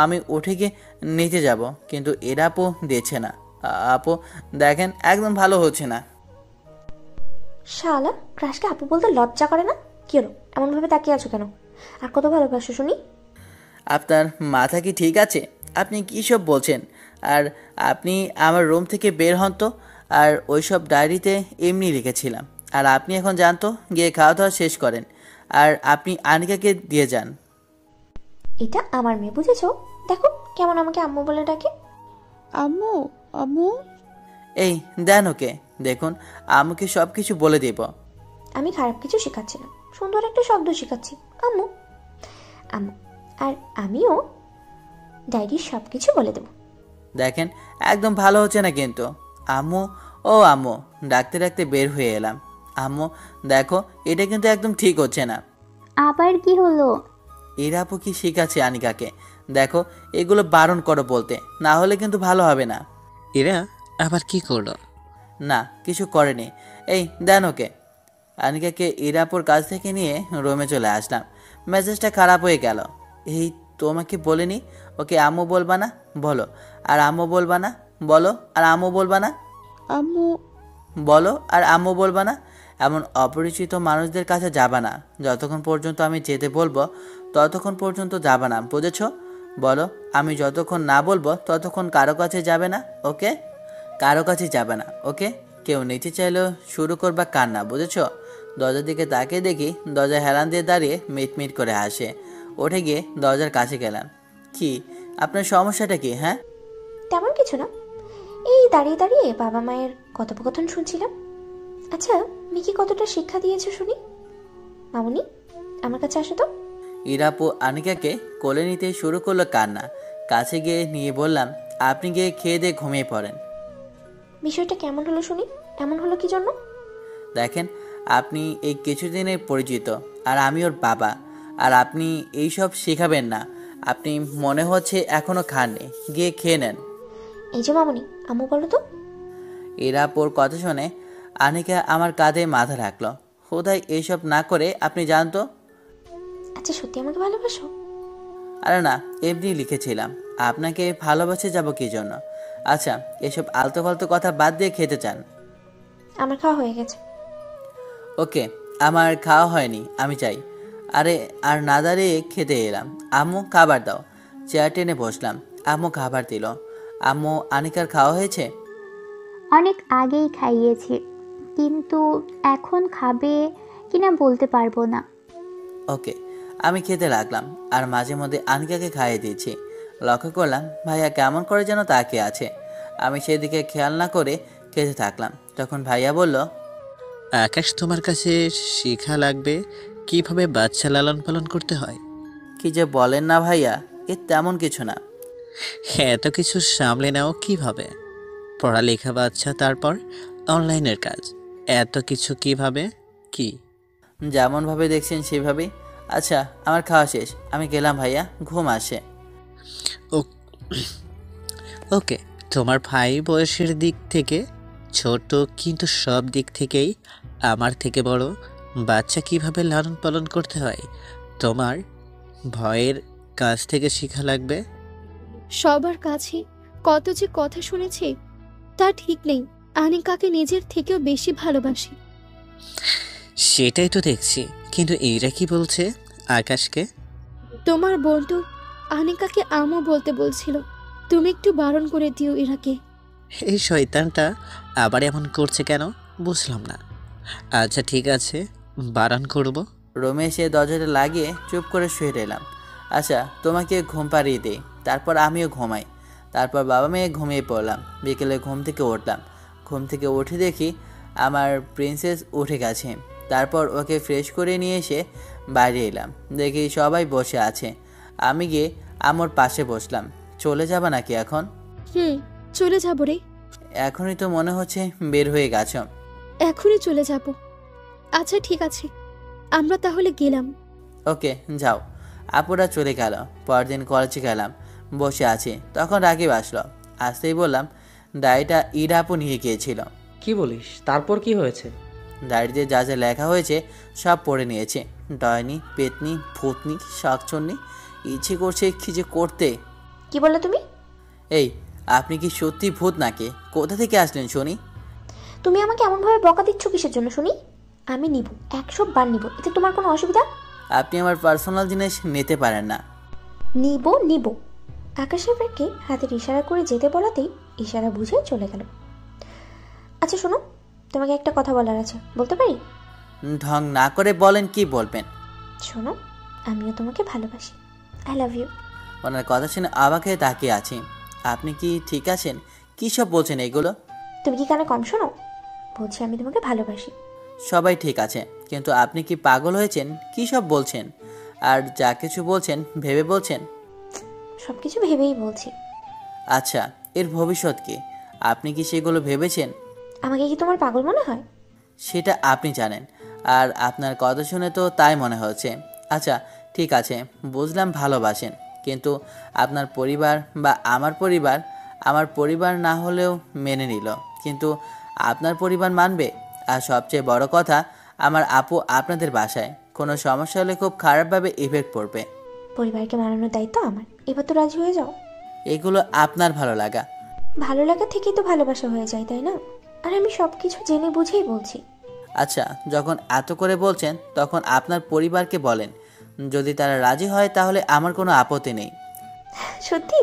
আমি উঠে গিয়ে নিতে যাব, কিন্তু এরা আপু দিচ্ছে না। আপু দেখেন, একদম ভালো হচ্ছে না। শালা, ক্রাশকে আপু বলতে লজ্জা করে না? কি হলো, এমনভাবে তাকিয়ে আছো কেন? আর কত ভালোবাসো শুনি। আপনার মাথা কি ঠিক আছে? আপনি কী সব বলছেন? আর আপনি আমার রুম থেকে বের হন তো। আর ওই সব ডায়েরিতে এমনি লিখেছিলাম। আর আপনি এখন যান তো, গিয়ে খাওয়া দাওয়া শেষ করেন। আর আপনি আনিকাকে দিয়ে যান। এটা আমার মেয়ে, বুঝেছো? দেখো কেমন আমাকে আম্মু বলে ডাকে। আম্মু, আম্মু। এই দেন ওকে, দেখুন আমাকে সব কিছু বলে দেব। আমি খারাপ কিছু শেখাচ্ছি না, সুন্দর একটা শব্দ শেখাচ্ছি, আম্মু আম্মু। আর আমিও ডায়েরির সব কিছু বলে দেবো। দেখেন একদম ভালো হচ্ছে না কিন্তু। আম্মু, ও আম্মু, ডাকতে ডাকতে বের হয়ে এলাম। আম্মু দেখো, এটা কিন্তু একদম ঠিক হচ্ছে না। আবার কি হলো? এরা আপু কি শিখাচ্ছে আনিকাকে? দেখো, এগুলো বারণ করো বলতে, না হলে কিন্তু ভালো হবে না। এরা আবার কি করলো? না, কিছু করেনি। এই দেন ওকে। আনিকাকে ইরাপুর কাছ থেকে নিয়ে রুমে চলে আসলাম। মেজাজটা খারাপ হয়ে গেল। এই তোমাকে বলিনি ওকে আম্মু বলবা না? বলো। আর আম্মু বলবা না? বলো। আর আম্মু বলবা না? আম্মু। বলো। আর আম্মু বলবা না? এমন অপরিচিত মানুষদের কাছে যাবা না। যতক্ষণ পর্যন্ত আমি যেতে বলবো ততক্ষণ পর্যন্ত যাবা না, বুঝেছো? বলো, আমি যতক্ষণ না বলবো ততক্ষণ কারো কাছে যাবে না, ওকে? কারো কাছে যাবে না, ওকে? কেউ নিচে চাইলেও শুরু করবা কান্না, বুঝেছো? দরজার দিকে তাকিয়ে দেখি দরজা হেলান দিয়ে দাঁড়িয়ে মিটমিট করে হাসে। উঠে গিয়ে দরজার কাছে গেলাম। কি আপনার সমস্যাটা কি? হ্যাঁ, তেমন কিছু না, এই দাঁড়িয়ে দাঁড়িয়ে বাবা মায়ের কথোপকথন শুনছিলাম। আচ্ছা, মিকি কতটা শিক্ষা দিয়েছে শুনি। মামুনি, আমার কাছে আসো তো। ইরাপু আনিকাকে কোলে নিতে শুরু করলো কান্না। কাছে গিয়ে নিয়ে বললাম, আপনি গিয়ে খেয়ে দিয়ে ঘুমিয়ে পড়েন। বিষয়টা কেমন হলো শুনি, এমন হলো কি জন্য? দেখেন, আপনি এই কিছুদিনের পরিচিত, আর আমি ওর বাবা। আর আপনি এইসব শেখাবেন না। আপনি মনে হচ্ছে এখনো খাননি, গিয়ে খেয়ে নেন। এই যে মামুনি, আম্মু বলো তো। ইরাপুর কথা শুনে আনিকা আমার কাঁধে মাথা রাখলো। খোদাই এইসব না করে আপনি জানতো। আচ্ছা, সত্যি আমাকে ভালোবাসো? আরে না, এমনি লিখেছিলাম। আপনাকে ভালোবাসে যাব কি জন্য? আচ্ছা, এসব আলতো ফালতো কথা বাদ দিয়ে খেতে চান? আমার খাওয়া হয়ে গেছে। ওকে, আমার খাওয়া হয়নি, আমি চাই। আরে আর না দাঁড়িয়ে খেতে এলাম। আম্মু খাবার দাও। চেয়ার টেনে বসলাম। আম্মু খাবার দিল। আম্মু, আনিকার খাওয়া হয়েছে? অনেক আগেই খাইয়েছি, কিন্তু এখন খাবে কিনা বলতে পারবো না। ওকে, আমি খেতে লাগলাম। আর মাঝে মধ্যে আনিকাকে খাইয়ে দিয়েছি। লক্ষ্য করলাম ভাইয়া কেমন করে যেন তাকিয়ে আছে। আমি সেদিকে খেয়াল না করে খেতে থাকলাম। তখন ভাইয়া বলল, আকাশ তোমার কাছে শেখা লাগবে কিভাবে বাচ্চা লালন পালন করতে হয়। কি যে বলেন না ভাইয়া, এ তেমন কিছু না। এত কিছু সামলে নাও কিভাবে? পড়ালেখা, বাচ্চা, তারপর অনলাইনের কাজ, এত কিছু কিভাবে? কি যেমনভাবে দেখছেন সেভাবেই। আচ্ছা, আমার খাওয়া শেষ, আমি গেলাম ভাইয়া, ঘুম আসে। ওকে, তোমার ভাই বয়সের দিক থেকে ছোট, কিন্তু সব দিক থেকেই আমার থেকে বড়। বাচ্চা কিভাবে লালন পালন করতে হয় তোমার ভয়ের কাছ থেকে শেখা লাগবে। সবার কাছে কত যে কথা শুনেছি তা ঠিক নেই। আনিকাকে নিজের থেকেও বেশি ভালোবাসি। সেটাই তো দেখছি, কিন্তু এরা কি বলছে আকাশকে? তোমার বন্ধু আনিকাকে আমও বলতে বলছিল, তুমি একটু বারণ করে দিও ইরাকে। এই শয়তানটা আবার এমন করছে কেন বুঝলাম না। আচ্ছা ঠিক আছে, বারণ করব। রুমে এসে দরজাটা লাগিয়ে চুপ করে শুয়ে রইলাম। আচ্ছা, তোমাকে ঘুম পাড়িয়ে দিই, তারপর আমিও ঘুমাই। তারপর বাবা মেয়ে ঘুমিয়ে পড়লাম। বিকেলে ঘুম থেকে উঠলাম। ঘুম থেকে উঠে দেখি আমার প্রিন্সেস উঠে গেছে। তারপর ওকে ফ্রেশ করে নিয়ে এসে বাইরে এলাম। দেখি সবাই বসে আছে। আমি গিয়ে আমার পাশে বসলাম। চলে যাবা নাকি এখন? চলে যাবো রে। এখনই তো মনে হচ্ছে বের হয়ে গেছো। এখনই চলে যাব। আচ্ছা ঠিক আছে, আমরা তাহলে গেলাম। ওকে, যাও। আপুরা চলে গেল। পরদিন কলেজে গেলাম, বসে আছি। তখন রাকিব আসলো। আসতেই বললাম, ডায়েরিটা ইরা আপু নিয়ে গিয়েছিল। কি বলিস? তারপর কি হয়েছে? ডায়েরিতে যা যা লেখা হয়েছে সব পড়ে নিয়েছে। ডয়নি, পেতনি, ভূতনি, শাকচন্নি, ইচ্ছে করছে কি যে করতে। কি বললে তুমি? এই, আপনি কি সত্যি ভূত নাকি? কোথা থেকে আসলেন শুনি? তুমি আমাকে এমনভাবে বকা দিচ্ছ কিসের জন্য শুনি? আমি নিব, 100 বার নিব, এতে তোমার কোনো অসুবিধা? আপনি আমার পার্সোনাল জিনিস নিতে পারেন না। নিব নিব। আকাশের ব্যাগকে হাতের ইশারা করে যেতে বলাতেই ইশারা বুঝে চলে গেল। আচ্ছা শোনো, তোমাকে একটা কথা বলার আছে, বলতে পারি? ঢং না করে বলেন, কি বলবেন? শোনো, আমিও তোমাকে ভালোবাসি। I love you. ওনার কথা শুনে অবাক হয়ে তাকিয়ে আছি। আপনি কি ঠিক আছেন? কী সব বলছেন এগুলো? তুমি কি কানে কম শোনো? বলছি আমি তোমাকে ভালোবাসি। সবাই ঠিক আছে, কিন্তু আপনি কি পাগল হয়েছেন? কী সব বলছেন? আর যা কিছু বলছেন ভেবে বলছেন? সব কিছু ভেবেই বলছি। আচ্ছা, এর ভবিষ্যৎ কি? আপনি কি সেগুলো ভেবেছেন? আমাকে কি তোমার পাগল মনে হয়? সেটা আপনি জানেন, আর আপনার কথা শুনে তো তাই মনে হচ্ছে। আচ্ছা ঠিক আছে, বুঝলাম ভালোবাসেন, কিন্তু আপনার পরিবার বা আমার পরিবার না হলেও মেনে নিল, কিন্তু আপনার পরিবার মানবে? আর সবচেয়ে বড় কথা, আমার আপু আপনাদের বাসায়, কোনো সমস্যা হলে খুব খারাপভাবে ইফেক্ট পড়বে। পরিবারকে মানানোর দায়িত্ব আমার, এবার তো রাজি হয়ে যাও। এগুলো আপনার ভালো লাগা। ভালো লাগা থেকেই তো ভালোবাসা হয়ে যায়, তাই না? আর আমি সব কিছু জেনে বুঝেই বলছি। আচ্ছা, যখন এত করে বলছেন তখন আপনার পরিবারকে বলেন, যদি তারা রাজি হয় তাহলে আমার কোনো আপত্তি নেই। সত্যি?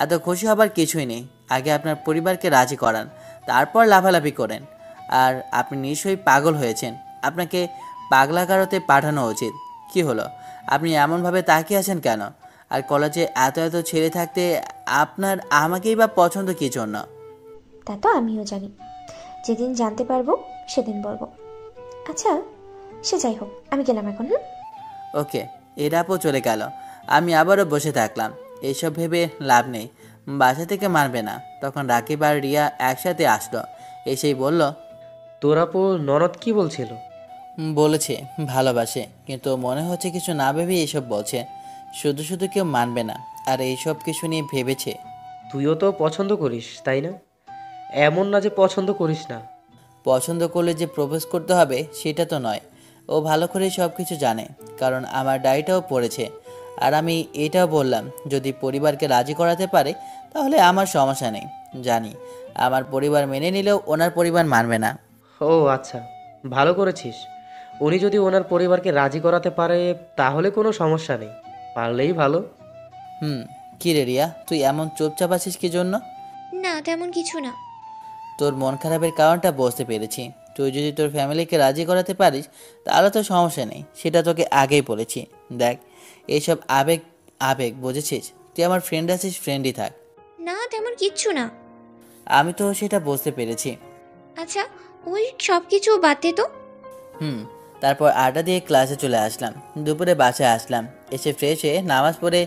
এত খুশি হবার কিছুই নেই। আগে আপনার পরিবারকে রাজি করান, তারপর লাফালাফি করেন। আর আপনি নিশ্চয়ই পাগল হয়েছেন, আপনাকে পাগলাগারতে পাঠানো উচিত। কি হলো, আপনি এমনভাবে তাকিয়ে আছেন কেন? আর কলেজে এত এত ছেলে থাকতে আপনার আমাকেই বা পছন্দ কী জন্য? তা তো আমিও জানি, যেদিন জানতে পারবো সেদিন বলবো। আচ্ছা সে যাই হোক, আমি গেলাম এখন। ওকে, এরাপও চলে গেল। আমি আবারও বসে থাকলাম। এইসব ভেবে লাভ নেই, বাসা থেকে মারবে না। তখন রাকিব আর রিয়া একসাথে আসলো। এসেই বলল, তোর আপু ননদ কি বলছিল? বলেছে ভালোবাসে, কিন্তু মনে হচ্ছে কিছু না ভেবে এইসব বলছে। শুধু শুধু কেউ মানবে না, আর এইসব কিছু নিয়ে ভেবেছে। তুইও তো পছন্দ করিস, তাই না? এমন না যে পছন্দ করিস না। পছন্দ করলে যে প্রপোজ করতে হবে সেটা তো নয়। ও ভালো করে সব কিছু জানে, কারণ আমার ডায়েরিটাও পড়েছে। আর আমি এটাও বললাম, যদি পরিবারকে রাজি করাতে পারে তাহলে আমার সমস্যা নেই। জানি আমার পরিবার মেনে নিলেও ওনার পরিবার মানবে না। ও আচ্ছা, ভালো করেছিস। উনি যদি ওনার পরিবারকে রাজি করাতে পারে তাহলে কোনো সমস্যা নেই, পারলেই ভালো। কি রে রিয়া, তুই এমন চুপচাপ আছিস কি জন্য? না তেমন কিছু না। তোর মন খারাপের কারণটা বুঝতে পেরেছি। তুই যদি তোর ফ্যামিলিকে রাজি করাতে পারিস তাহলে তো সমস্যা নেই, সেটা তোকে আগেই বলেছি। দেখ, এইসব আবেগ আবেগ বুঝেছিস? তুই আমার ফ্রেন্ড আছিস, ফ্রেন্ডই থাক। না তেমন কিচ্ছু না। আমি তো সেটা বুঝতে পেরেছি। আচ্ছা, ওই সব কিছু বাদ দে তো। তারপর আড্ডা দিয়ে ক্লাসে চলে আসলাম। দুপুরে বাসায় আসলাম, এসে ফ্রেশ হয়ে নামাজ পড়ে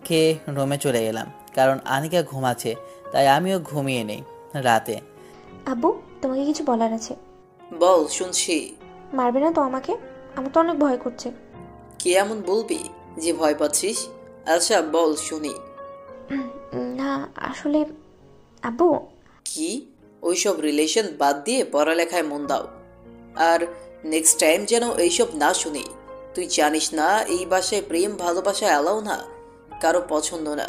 খেয়ে রুমে চলে গেলাম, কারণ আনিকা ঘুমাচ্ছে, তাই আমিও ঘুমিয়ে নেই রাতে। আব্বু, তোমাকে কিছু বলার আছে। বল, শুনছি। মারবে না তো আমাকে? আমার তো অনেক ভয় করছে। কি এমন বলবি যে ভয় পাচ্ছিস? আচ্ছা বল শুনি। না আসলে আব্বু। কি? ওইসব রিলেশন বাদ দিয়ে পড়ালেখায় মন দাও। আর নেক্সট টাইম যেন এইসব না শুনি। তুই জানিস না এই বাসায় প্রেম ভালোবাসা এলাও না, কারো পছন্দ না।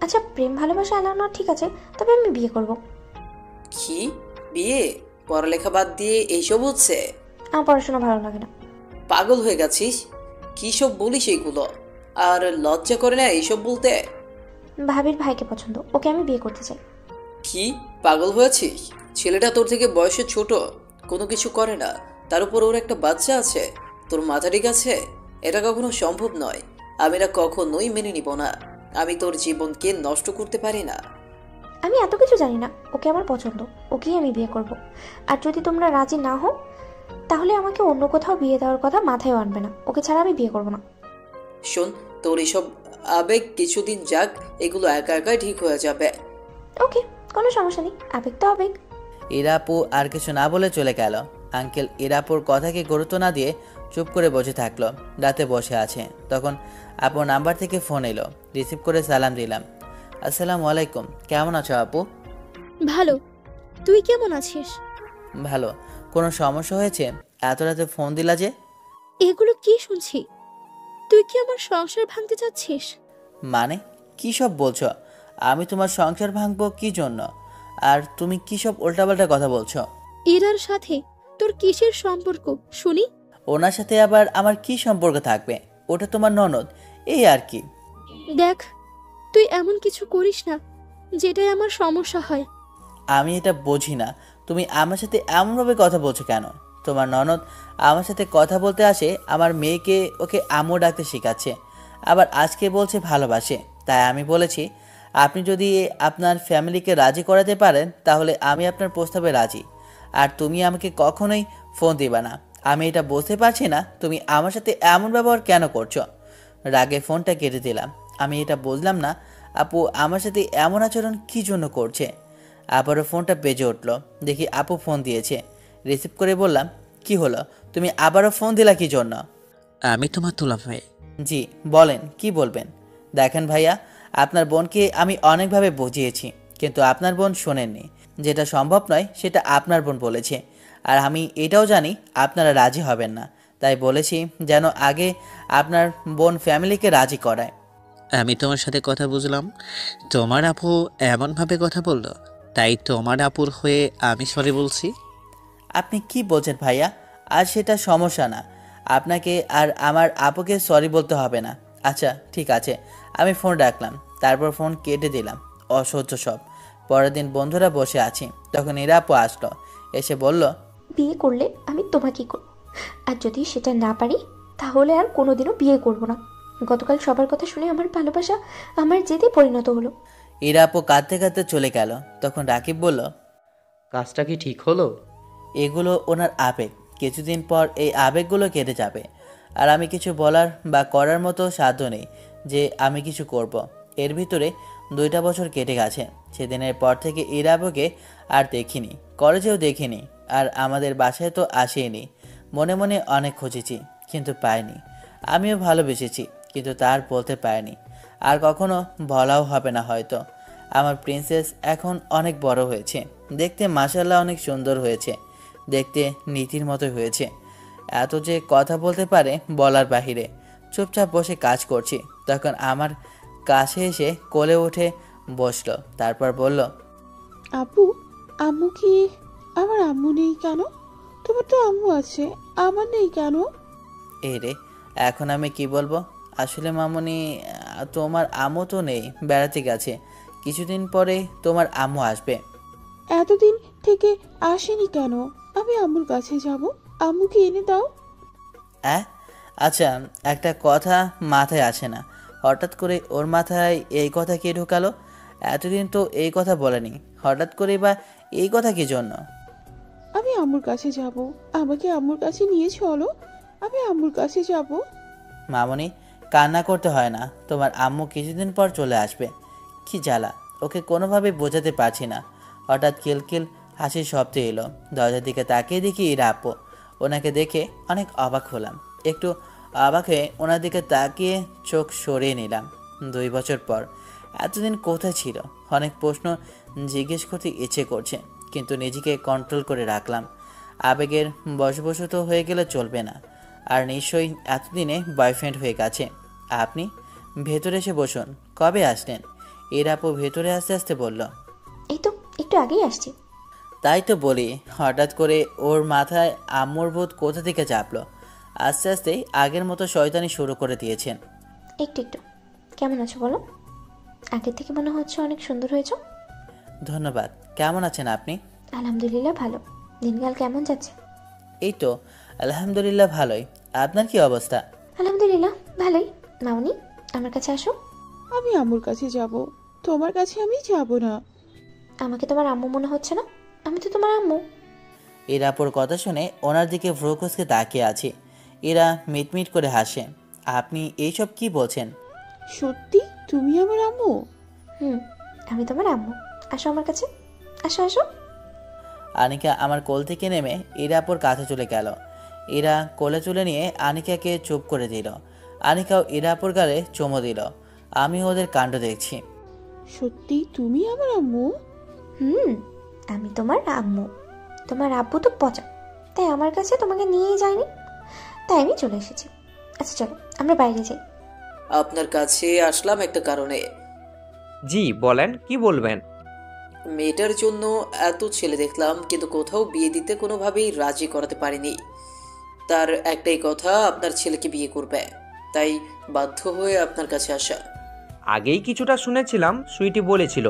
আচ্ছা, প্রেম ভালোবাসা এলাও না ঠিক আছে, তবে আমি বিয়ে করব। কি বিয়ে? পড়ালেখা বাদ দিয়ে এইসব হচ্ছে? আমার পড়াশোনা ভালো লাগে না। পাগল হয়ে গেছিস? কি সব বলিস এইগুলো? আর লজ্জা করে না এইসব বলতে? ভাবির ভাইকে পছন্দ, ওকে আমি বিয়ে করতে চাই। কি পাগল হয়েছিস? ছেলেটা তোর থেকে বয়সে ছোট, কোনো কিছু করে না, তার উপর ওর একটা বাচ্চা আছে। তোর মাথা ঠিক আছে? এটা কখনো সম্ভব নয়। আমি এটা কখনোই মেনে নিব না। আমি তোর জীবনকে নষ্ট করতে পারি না। আমি এত কিছু জানি না, ওকে আমার পছন্দ, ওকেই আমি বিয়ে করব। আর যদি তোমরা রাজি না হও তাহলে আমাকে অন্য কোথাও বিয়ে দেওয়ার কথা মাথায় আনবে না, ওকে ছাড়া আমি বিয়ে করব না। শোন, তোর এসব আবেগ কিছুদিন যাক, এগুলো একা একাই ঠিক হয়ে যাবে। ওকে, কোনো সমস্যা নেই, আবেগ তো আবেগ। ইরাপু আর কিছু না বলে চলে গেল। আঙ্কেল ইরাপুর কথাকে গুরুত্ব না দিয়ে চুপ করে বসে থাকলো। রাতে বসে আছে, তখন আপুর নাম্বার থেকে ফোন এলো। রিসিভ করে সালাম দিলাম। আসসালামু আলাইকুম, কেমন আছো আপু? ভালো, তুই কেমন আছিস? ভালো। কোনো সমস্যা হয়েছে? এত রাতে ফোন দিলা যে? এগুলো কি শুনছি? তুই কি আমার সংসার ভাঙতে চাচ্ছিস? মানে কি সব বলছো? আমি তোমার সংসার ভাঙবো কি জন্য? আর তুমি কি সব উল্টাপাল্টা কথা বলছো? এরার সাথে তোর কিসের সম্পর্ক শুনি? ওনার সাথে আবার আমার কি সম্পর্ক থাকবে? ওটা তোমার ননদ, এই আর কি। দেখ, তুই এমন কিছু করিস না যেটাই আমার সমস্যা হয়। আমি এটা বুঝি না, তুমি আমার সাথে এমনভাবে কথা বলছো কেন? তোমার ননদ আমার সাথে কথা বলতে আসে, আমার মেয়েকে ওকে আম্মু ডাকতে শেখাচ্ছে, আবার আজকে বলছে ভালোবাসে। তাই আমি বলেছি, আপনি যদি আপনার ফ্যামিলিকে রাজি করাতে পারেন তাহলে আমি আপনার প্রস্তাবে রাজি। আর তুমি আমাকে কখনোই ফোন দিবা না। আমি এটা বুঝতে পারছি না তুমি আমার সাথে এমন ব্যবহার কেন করছো। রাগে ফোনটা কেটে দিলাম। আমি এটা বুঝলাম না আপু আমার সাথে এমন আচরণ কি জন্য করছে। আবারও ফোনটা বেজে উঠলো, দেখি আপু ফোন দিয়েছে। রিসিভ করে বললাম, কি হলো, তুমি আবারও ফোন দিলা কি জন্য? আমি তোমার দুলাভাই। জি বলেন, কি বলবেন? দেখেন ভাইয়া, আপনার বোনকে আমি অনেকভাবে বুঝিয়েছি, কিন্তু আপনার বোন শোনেননি। যেটা সম্ভব নয় সেটা আপনার বোন বলেছে। আর আমি এটাও জানি আপনারা রাজি হবেন না, তাই বলেছি যেন আগে আপনার বোন ফ্যামিলিকে রাজি করায়। আমি তোমার সাথে কথা বুঝলাম, তোমার আপু এমনভাবে কথা বললো, তাই তোমার আপুর হয়ে আমি সরি বলছি। আপনি কি বলছেন ভাইয়া? আর সেটা সমস্যা না, আপনাকে আর আমার আপুকে সরি বলতে হবে না। আচ্ছা ঠিক আছে, আমি ফোন রাখলাম, তারপর ফোন কেটে দিলাম। অসহ্য সব। পরের দিন বন্ধুরা বসে আছি, তখন এরা আপু আসলো, এসে বলল, বিয়ে করলে আমি তোমাকেই করব, আর যদি সেটা না পারি তাহলে আর কোনোদিনও বিয়ে করব না। গতকাল সবার কথা শুনে আমার ভালোবাসা আমার জেদে পরিণত হলো। এরা আপু কাঁদতে কাঁদতে চলে গেল। তখন রাকিব বলল, কাজটা কি ঠিক হলো? এগুলো ওনার আবেগ, কিছুদিন পর এই আবেগগুলো কেটে যাবে। আর আমি কিছু বলার বা করার মতো সাধ্য নেই যে আমি কিছু করব। এর ভিতরে 2টা বছর কেটে গেছে। সেদিনের পর থেকে ইরাবুকে আর দেখিনি, কলেজেও দেখিনি, আর আমাদের বাসায় তো আসেনি। মনে মনে অনেক খুঁজেছি কিন্তু পাইনি। আমিও ভালোবেসেছি কিন্তু তার বলতে পারিনি, আর কখনো বলাও হবে না হয়তো। আমার প্রিন্সেস এখন অনেক বড় হয়েছে, দেখতে মাশাআল্লাহ অনেক সুন্দর হয়েছে, দেখতে নীতির মতো হয়েছে। এত যে কথা বলতে পারে বলার বাহিরে। চুপচাপ বসে কাজ করছি, তখন আমার কাছে এসে কোলে উঠে বসলো, তারপর বলল, আপু, আম্মু কি? আমার আম্মু নেই কেন? তোমার তো আম্মু আছে, আমার নেই কেন? এই রে, এখন আমি কি বলবো? আসলে মামুনি, তোমার আম্মু তো নেই, বেড়াতে গেছে। কিছুদিন পরে তোমার আম্মু আসবে। এতদিন থেকে আসেনি কেন? আমি আম্মুর কাছে যাব, আম্মুকে এনে দাও। আচ্ছা, একটা কথা মাথায় আসে না, হঠাৎ করে ওর মাথায় এই কথা কে ঢোকালো? এতদিন তো এই কথা বলেনি, হঠাৎ করে বা এই কথা কি জন্য? আমি আম্মুর কাছে যাব। আমাকে আম্মুর কাছে নিয়ে চলো, আমি আম্মুর কাছে যাব। মামনি, কান্না করতে হয় না, তোমার আম্মু কিছুদিন পর চলে আসবে। কি জ্বালা, ওকে কোনোভাবে বোঝাতে পারছি না। হঠাৎ কিলকিল হাসির শব্দ এলো। দরজার দিকে তাকিয়ে দেখি এরা আপু। ওনাকে দেখে অনেক অবাক হলাম। একটু অবাক হয়ে ওনার দিকে তাকিয়ে চোখ সরিয়ে নিলাম। 2 বছর পর এতদিন কোথায় ছিল? অনেক প্রশ্ন জিজ্ঞেস করতে ইচ্ছে করছে, কিন্তু নিজেকে কন্ট্রোল করে রাখলাম। আবেগের বশবশত হয়ে গেলে চলবে না। আর নিশ্চয়ই এতদিনে বয়ফ্রেন্ড হয়ে গেছে। আপনি ভেতরে এসে বসুন। কবে আসলেন? এর আপু ভেতরে আস্তে আস্তে বলল। এই তো একটু আগেই আসছি। তাই তো বলি, হঠাৎ করে ওর মাথায় আম্মুর ভূত কোথা থেকে চাপলো। আস্তে আস্তে আগের মতো শয়তানি শুরু করে দিয়েছেন। একটু একটু। কেমন আছো বলো? আগের থেকে মনে হচ্ছে অনেক সুন্দর হয়েছো। ধন্যবাদ। কেমন আছেন আপনি? আলহামদুলিল্লাহ ভালো। দিনকাল কেমন যাচ্ছে? এই তো আলহামদুলিল্লাহ ভালোই। আপনার কি অবস্থা? আলহামদুলিল্লাহ ভালোই। মামনি, আমার কাছে আসো। আমি আম্মুর কাছে যাব, তোমার কাছে আমি যাব না। আমাকে তোমার আম্মু মনে হচ্ছে না? আমি তো তোমার আম্মু। এর আপুর কথা শুনে ওনার দিকে ভ্রুকুচকে তাকিয়ে আছে। এরা মিটমিট করে হাসে। আপনি এইসব কি বলছেন? সত্যি তুমি আমার আম্মু? আমি তোমার আম্মু। আসো আমার কাছে, আসো আসো। আনিকা আমার কোল থেকে নেমে এরা আপুর কাছে চলে গেল। এরা কোলে তুলে নিয়ে আনিকাকে চুপ করে দিল। আনিকাও এরা আপুর গালে চুমো দিল। আমি ওদের কাণ্ড দেখছি। সত্যি তুমি আমার আম্মু? আমি তোমার আম্মু। তোমার আব্বু তো পচা, তাই আমার কাছে তোমাকে নিয়েই যায়নি, তাই আমি চলে এসেছি। আচ্ছা চলো আমরা বাইরে যাই। আপনার কাছে আসলাম একটা কারণে। জি বলেন, কি বলবেন? মেয়েটার জন্য এত ছেলে দেখলাম, কিন্তু কোথাও বিয়ে দিতে কোনোভাবেই রাজি করাতে পারিনি। তার একটাই কথা, আপনার ছেলেকে বিয়ে করবে, তাই বাধ্য হয়ে আপনার কাছে আসা। আগেই কিছুটা শুনেছিলাম, সুইটি বলেছিল,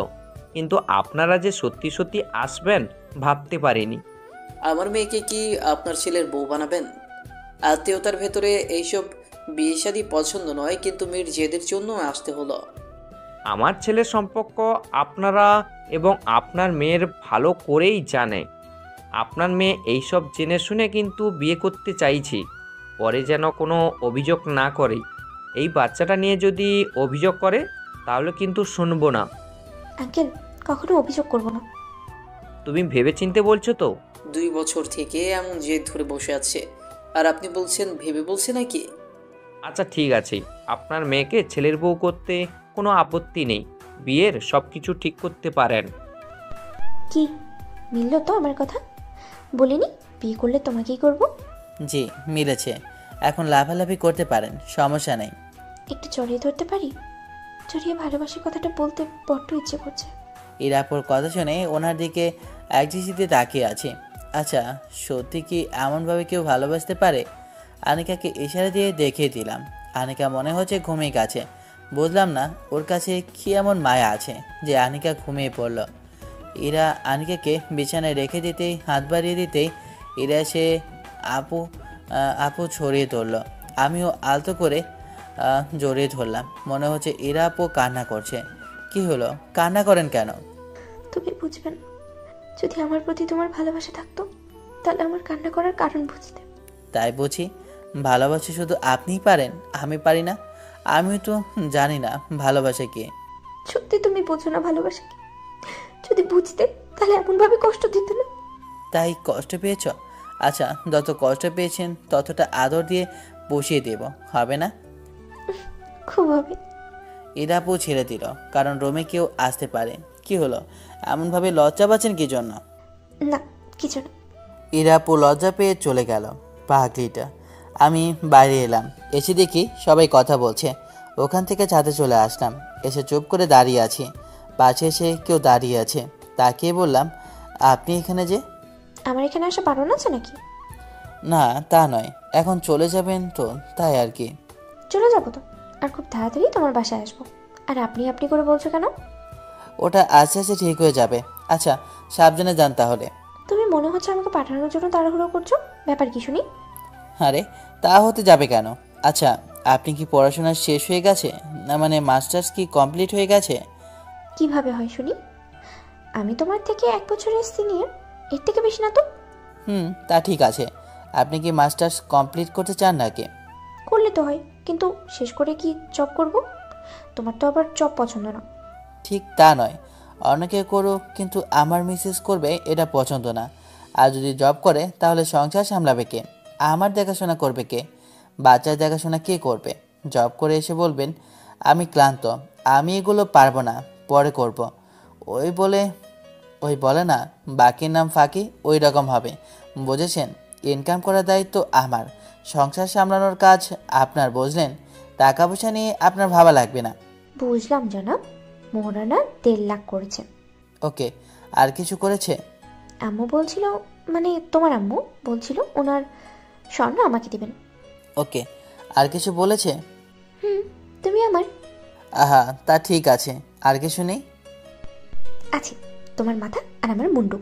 কিন্তু আপনারা যে সত্যি সত্যি আসবেন ভাবতে পারিনি। আমার মেয়েকে কি আপনার ছেলের বউ বানাবেন? আত্মীয়তার ভেতরে এইসব বিয়ে শাদী পছন্দ নয়, কিন্তু মেয়ের জেদের জন্য আসতে হলো। আমার ছেলের সম্পর্ক আপনারা এবং আপনার মেয়ের ভালো করেই জানে। আপনার মেয়ে এইসব জেনে শুনে কিন্তু বিয়ে করতে চাইছি, পরে যেন কোনো অভিযোগ না করে। এই বাচ্চাটা নিয়ে যদি অভিযোগ করে তাহলে কিন্তু শুনবো না। আঙ্কেল, কখনো অভিযোগ করবো না। তুমি ভেবেচিন্তে বলছো তো? 2 বছর থেকে এমন জেদ ধরে বসে আছে, আর আপনি বলছেন ভেবে বলছে নাকি? আচ্ছা ঠিক আছে, আপনার মেয়েকে ছেলের বউ করতে কোনো আপত্তি নেই, বিয়ের সব কিছু ঠিক করতে পারেন। কি মিললো তো আমার কথা? বলিনি বিয়ে করলে তোমাকেই করব? জি মিলেছে, এখন লাফালাফি করতে পারেন, সমস্যা নেই। একটু জড়িয়ে ধরতে পারি? জড়িয়ে ভালোবাসি কথাটা বলতে বড্ড ইচ্ছে করছে। ইরাপুর কথা শুনে ওনার দিকে একদৃষ্টিতে তাকিয়ে আছে। আচ্ছা সত্যি কি এমনভাবে কেউ ভালোবাসতে পারে? আনিকাকে ইশারা দিয়ে দেখিয়ে দিলাম। আনিকা মনে হচ্ছে ঘুমিয়ে গেছে। বুঝলাম না ওর কাছে কি এমন মায়া আছে যে আনিকা ঘুমিয়ে পড়ল। ইরা আনিকাকে বিছানায় রেখে দিতেই, হাত বাড়িয়ে দিতেই ইরা এসে আপু ছড়িয়ে ধরল। আমিও আলতো করে জড়িয়ে ধরলাম। মনে হচ্ছে ইরা আপু কান্না করছে। কি হলো, কান্না করেন কেন? তুমি বুঝবে না, যদি আমার প্রতি তোমার ভালোবাসা থাকতো তাহলে আমার কান্না করার কারণ বুঝতে। তাই বুঝি ভালোবাসা শুধু আপনিই পারেন, আমি পারি না? আমিও তো জানি না ভালোবাসা কি। সত্যি তুমি বোঝো না ভালোবাসা কি? যদি বুঝতে তাহলে এমনভাবে কষ্ট দিত না। তাই কষ্ট পেয়েছ? আচ্ছা যত কষ্ট পেয়েছেন ততটা আদর দিয়ে বসিয়ে দেব, হবে না? খুব হবে। ইরাপু ছেড়ে দিল, কারণ রুমে কেউ আসতে পারে। কি হলো, এমনভাবে লজ্জা পাচ্ছেন কি জন্য? না কিছু না। ইরাপু লজ্জা পেয়ে চলে গেল। পাগলিটা। আমি বাইরে এলাম, এসে দেখি সবাই কথা বলছে। ওখান থেকে ছাদে চলে আসলাম, এসে চুপ করে দাঁড়িয়ে আছি। পাশে এসে কেউ দাঁড়িয়ে আছে, তাকিয়ে বললাম, আপনি এখানে যে? আমার এখানে আসা বারণ আছে নাকি? না তা নয়, এখন চলে যাবেন তো তাই আর কি। চলে যাবো তো, আর খুব তাড়াতাড়ি তোমার বাসায় আসবো। আর আপনি আপনি করে বলছো কেন? ওটা আস্তে আস্তে ঠিক হয়ে যাবে। আচ্ছা সাবধানে যান তাহলে। তুমি মনে হচ্ছে আমাকে পাঠানোর জন্য তাড়াহুড়ো করছো, ব্যাপার কি শুনি? আরে তা হতে যাবে কেন? আচ্ছা আপনি কি পড়াশোনা শেষ হয়ে গেছে, না মানে মাস্টার্স কি কমপ্লিট হয়ে গেছে? কিভাবে হয় শুনি? আমি তোমার থেকে 1 বছরের সিনিয়র, এর থেকে বেশি না তো। তা ঠিক আছে। আপনি কি মাস্টার্স কমপ্লিট করতে চান নাকি? করলে তো হয়, কিন্তু শেষ করে কি জব করব? তোমার তো আবার জব পছন্দ না। ঠিক তা নয়, অনেকে করুক, কিন্তু আমার মিসেস করবে এটা পছন্দ না। আর যদি জব করে তাহলে সংসার সামলাবে কে? আমার দেখাশোনা করবে কে? বাচ্চার দেখাশোনা কে করবে? জব করে এসে বলবেন আমি ক্লান্ত, আমি এগুলো পারবো না, পরে করব। ওই বলে না, বাকির নাম ফাঁকি, ওই রকম হবে, বুঝেছেন? ইনকাম করার দায়িত্ব আমার, সংসার সামলানোর কাজ আপনার, বুঝলেন? টাকা পয়সা নিয়ে আপনার ভাবা লাগবে না। বুঝলাম জনাব। মোহরানা 1.5 লাখ করেছে। ওকে, আর কিছু করেছে? আম্মু বলছিল, মানে তোমার আম্মু বলছিল ওনার স্বর্ণ আমাকে দিবেন। ওকে, আর কিছু বলেছে? তুমি আমার আহা, তা ঠিক আছে। আর কিছু নেই? আছে, তোমার মাথা আর আমার মুন্ডু।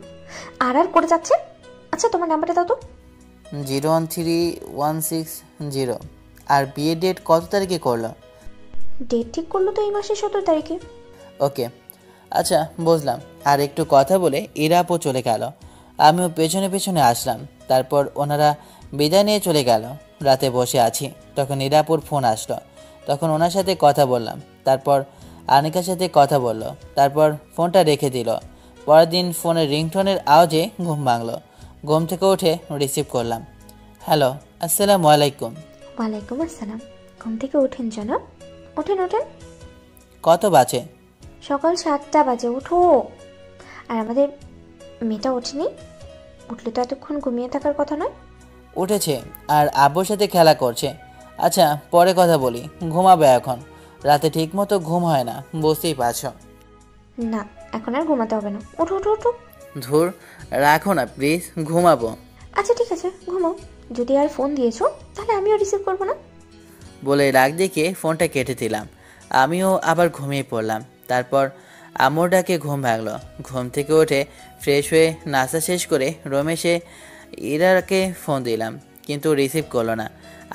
আর করে যাচ্ছে। আচ্ছা, তোমার নাম্বারটা দাও তো। 01316 আর বিয়ে ডেট কত তারিখে করলো? ডেট ঠিক করলো তো এই মাসের 17 তারিখে। ওকে, আচ্ছা বুঝলাম। আর একটু কথা বলে ইরাপও চলে গেল, আমিও পেছনে পেছনে আসলাম। তারপর ওনারা বিদায় নিয়ে চলে গেল। রাতে বসে আছি, তখন ইরাপুর ফোন আসলো। তখন ওনার সাথে কথা বললাম, তারপর আনিকার সাথে কথা বলল, তারপর ফোনটা রেখে দিল। পরের দিন ফোনের রিংটোনের আওয়াজে ঘুম ভাঙলো। ঘুম থেকে উঠে রিসিভ করলাম। হ্যালো, আসসালামু আলাইকুম। ওয়ালাইকুম আসসালাম। ঘুম থেকে ওঠেন জনাব? ওঠেন ওঠেন। কত বাজে? সকাল 7টা বাজে, ওঠো। আর আমাদের মেয়েটা ওঠেনি? উঠলে তো এতক্ষণ ঘুমিয়ে থাকার কথা নয়। উঠেছে আর আব্বুর সাথে খেলা করছে। আচ্ছা, পরে কথা বলি, ঘুমাবে এখন। রাতে ঠিক মতো ঘুম হয় না, বুঝতেই পারছ। না, এখন আর ঘুমাতে হবে না। ওঠো ওঠো ওঠো। ধুর, রাখো না প্লিজ, ঘুমাবো। আচ্ছা ঠিক আছে, ঘুমাও। যদি আর ফোন দিয়েছো তাহলে আমিও রিসিভ করবো না। বলে রাগ দেখে ফোনটা কেটে দিলাম। আমিও আবার ঘুমিয়ে পড়লাম। তারপর আম্মুর ডাকে ঘুম ভাঙলো। ঘুম থেকে উঠে ফ্রেশ হয়ে নাস্তা শেষ করে রমেশে ইরাকে ফোন দিলাম, কিন্তু রিসিভ করলো না।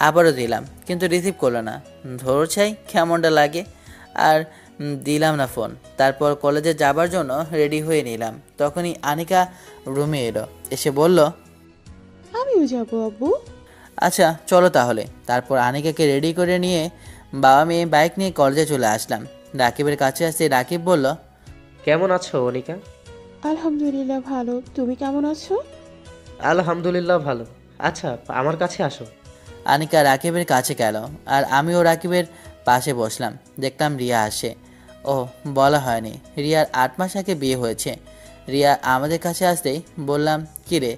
আবারও দিলাম, কিন্তু রিসিভ করলো না। ধর চাই কেমনটা লাগে, আর দিলাম না ফোন। তারপর কলেজে যাবার জন্য রেডি হয়ে নিলাম। তখনই আনিকা রুমে এলো, এসে বলল আমিও যাবো আব্বু। আচ্ছা চলো তাহলে। তারপর আনিকাকে রেডি করে নিয়ে বাবা মেয়ে বাইক নিয়ে কলেজে চলে আসলাম। রাকিবের কাছে আসতে রাকিব বলল, কেমন আছো অনিকা? আলহামদুলিল্লাহ ভালো, তুমি কেমন আছো? আলহামদুলিল্লাহ ভালো। আচ্ছা, আমার কাছে আসো। আনিকা রাকিবের কাছে গেল, আর আমিও রাকিবের পাশে বসলাম। দেখলাম রিয়া আসে। ও, বলা হয়নি, রিয়ার 8 মাস আগে বিয়ে হয়েছে। রিয়া আমাদের কাছে আসতেই বললাম, কি রে,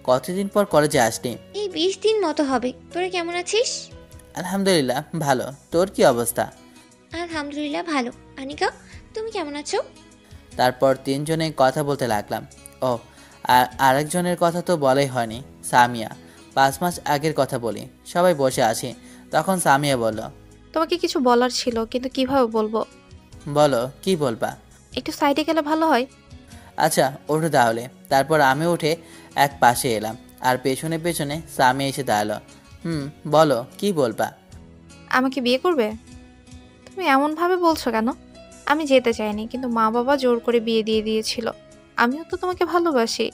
কতদিন পর কলেজে আসলি? এই 20 দিন মতো হবে। তোরা কেমন আছিস? আলহামদুলিল্লাহ ভালো, তোর কি অবস্থা? আলহামদুলিল্লাহ ভালো। আনিকা, তুমি কেমন আছো? তারপর তিনজনে কথা বলতে লাগলাম। ও, আর আরেকজনের কথা তো বলাই হয়নি, সামিয়া। 5 মাস আগের কথা বলি। সবাই বসে আছি, তখন সামিয়া বলল, তোমাকে কিছু বলার ছিল, কিন্তু কিভাবে বলবো? বলো, কি বলবা? একটু সাইডে গেলে ভালো হয়। আচ্ছা ওঠো তাহলে। তারপর আমি উঠে এক পাশে এলাম, আর পেছনে পেছনে সামিয়া এসে দাঁড়ালো। বলো, কি বলবা? আমাকে বিয়ে করবে? তুমি এমনভাবে বলছো কেন? আমি যেতে চাইনি, কিন্তু মা বাবা জোর করে বিয়ে দিয়ে দিয়েছিল। আমিও তো তোমাকে ভালোবাসি।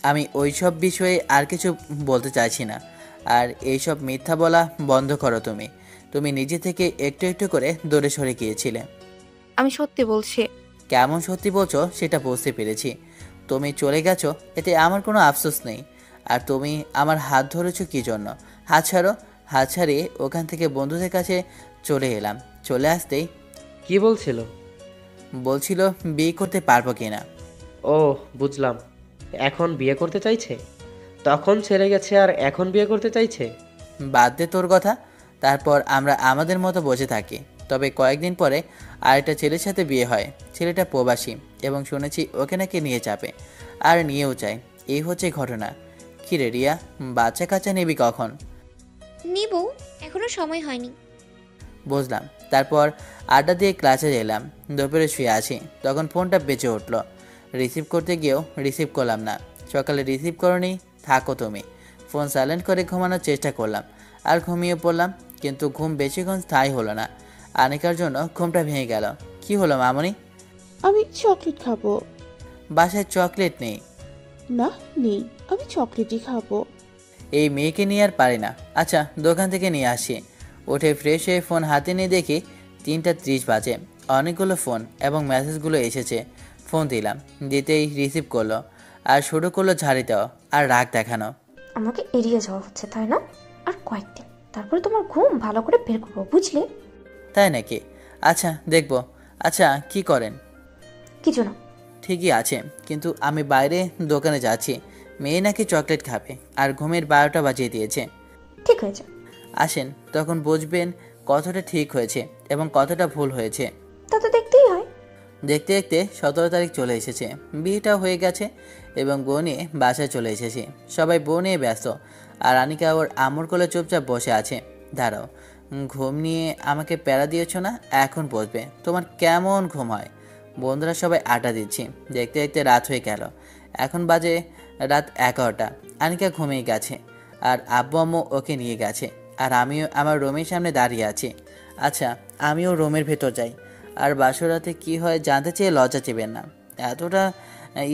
আমি ওইসব বিষয়ে আর কিছু বলতে চাইছি না। আর এইসব মিথ্যা বলা বন্ধ করো। তুমি নিজে থেকে একটু একটু করে দূরে সরে গিয়েছিলে। আমি সত্যি বলছি। কেমন সত্যি বলছো সেটা বুঝতে পেরেছি। তুমি চলে গেছো, এতে আমার কোনো আফসোস নেই। আর তুমি আমার হাত ধরেছো কী জন্য? হাত ছাড়ো। হাত ছাড়িয়ে ওখান থেকে বন্ধুদের কাছে চলে এলাম। চলে আসতেই কি বলছিল? বলছিল বিয়ে করতে পারবো কিনা। ও, বুঝলাম। এখন বিয়ে করতে চাইছে? তখন ছেড়ে গেছে আর এখন বিয়ে করতে চাইছে? বাদ দে তোর কথা। তারপর আমরা আমাদের মতো বসে থাকি। তবে কয়েকদিন পরে আরেকটা ছেলের সাথে বিয়ে হয়। ছেলেটা প্রবাসী, এবং শুনেছি ওকে নাকি নিয়ে যাবে, আর নিয়েও যায়। এই হচ্ছে ঘটনা। কিরে রিয়া, বাচ্চা কাচ্চা নিবি কখন? নিব, এখনো সময় হয়নি। বুঝলাম। তারপর আড্ডা দিয়ে ক্লাসে এলাম। দুপুরে শুয়ে আছি, তখন ফোনটা বেঁচে উঠলো। রিসিভ করতে গিয়েও রিসিভ করলাম না। সকালে রিসিভ করনি, থাকো তুমি। ফোন সাইলেন্ট করে ঘুমানোর চেষ্টা করলাম, আর ঘুমিয়ে পড়লাম। কিন্তু ঘুম বেশিক্ষণ স্থায়ী হলো না। আনিকার জন্য ঘুমটা ভেঙে গেল। কি হলো মামনি? আমি চকলেট খাবো। বাসায় চকলেট নেই। না নেই, আমি চকলেটই খাবো। এই মেয়েকে নিয়ে আর পারি না। আচ্ছা দোকান থেকে নিয়ে আসি। উঠে ফ্রেশ হয়ে ফোন হাতে নিয়ে দেখি 3:30 বাজে। অনেকগুলো ফোন এবং মেসেজগুলো এসেছে। ফোন দিলাম, দিতেই রিসিভ করলো আর শুরু করলো ঝাড়ি দেওয়া আর রাগ দেখানো। আমাকে এড়িয়ে যাওয়া হচ্ছে তাই না? আর কয়েকদিন, তারপরে তোমার ঘুম ভালো করে বের করবো, বুঝলে? তাই নাকি? আচ্ছা দেখবো। আচ্ছা কি করেন? কিছু না। ঠিকই আছে, কিন্তু আমি বাইরে দোকানে যাচ্ছি। মেয়ে নাকি চকলেট খাবে আর ঘুমের 12টা বাজিয়ে দিয়েছে। ঠিক হয়েছে। আসেন, তখন বুঝবেন কতটা ঠিক হয়েছে এবং কতটা ভুল হয়েছে। তা তো দেখতেই হয়। দেখতে দেখতে 17 তারিখ চলে এসেছে, বিয়েটাও হয়ে গেছে এবং বউ নিয়ে বাসায় চলে এসেছি। সবাই বউ নিয়ে ব্যস্ত আর আনিকা ওর আম্মুর কোলে চুপচাপ বসে আছে। দাঁড়াও, ঘুম নিয়ে আমাকে প্যারা দিয়েছ না? এখন বসবে। তোমার কেমন ঘুম হয়? বন্ধুরা সবাই আড্ডা দিচ্ছি। দেখতে দেখতে রাত হয়ে গেল। এখন বাজে রাত 11টা। আনিকা ঘুমিয়ে গেছে আর আব্বু আম্মু ওকে নিয়ে গেছে আর আমিও আমার রুমের সামনে দাঁড়িয়ে আছি। আচ্ছা আমিও রুমের ভেতর যাই। আর বাসরাতে কি হয় জানতে চেয়ে লজ্জা চেবেন না। এতটা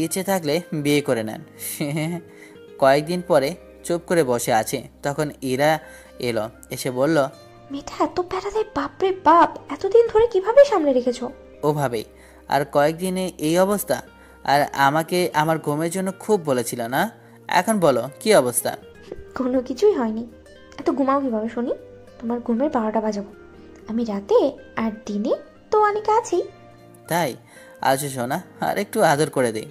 ইচ্ছে থাকলে বিয়ে করে নেন। কয়েকদিন পরে চুপ করে বসে আছে, তখন ইরা এলো, এসে বলল, মেয়েটা এত প্যারা দেয়, বাপরে বাপ! এতদিন ধরে কিভাবে সামলে রেখেছো? ওভাবেই। আর কয়েকদিনে এই অবস্থা? আর আমাকে আমার ঘুমের জন্য খুব বলেছিল না? এখন বলো কি অবস্থা? কোনো কিছুই হয়নি। এত ঘুমাও কিভাবে শুনি? তোমার ঘুমের 12টা বাজাবো আমি রাতে, আর দিনে তো অনেক আছেই। তাই? আচ্ছা শোনা, আর একটু আদর করে দিই।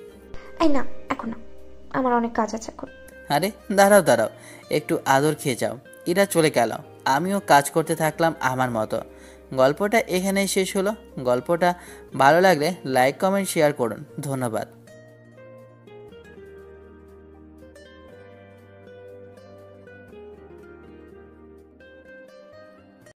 এই না, এখন না, আমার অনেক কাজ আছে এখন। আরে দাঁড়াও দাঁড়াও, একটু আদর খেয়ে যাও। ইরা চলে গেল, আমিও কাজ করতে থাকলাম আমার মতো। গল্পটা এখানেই শেষ হলো। গল্পটা ভালো লাগলে লাইক কমেন্ট শেয়ার করুন। ধন্যবাদ।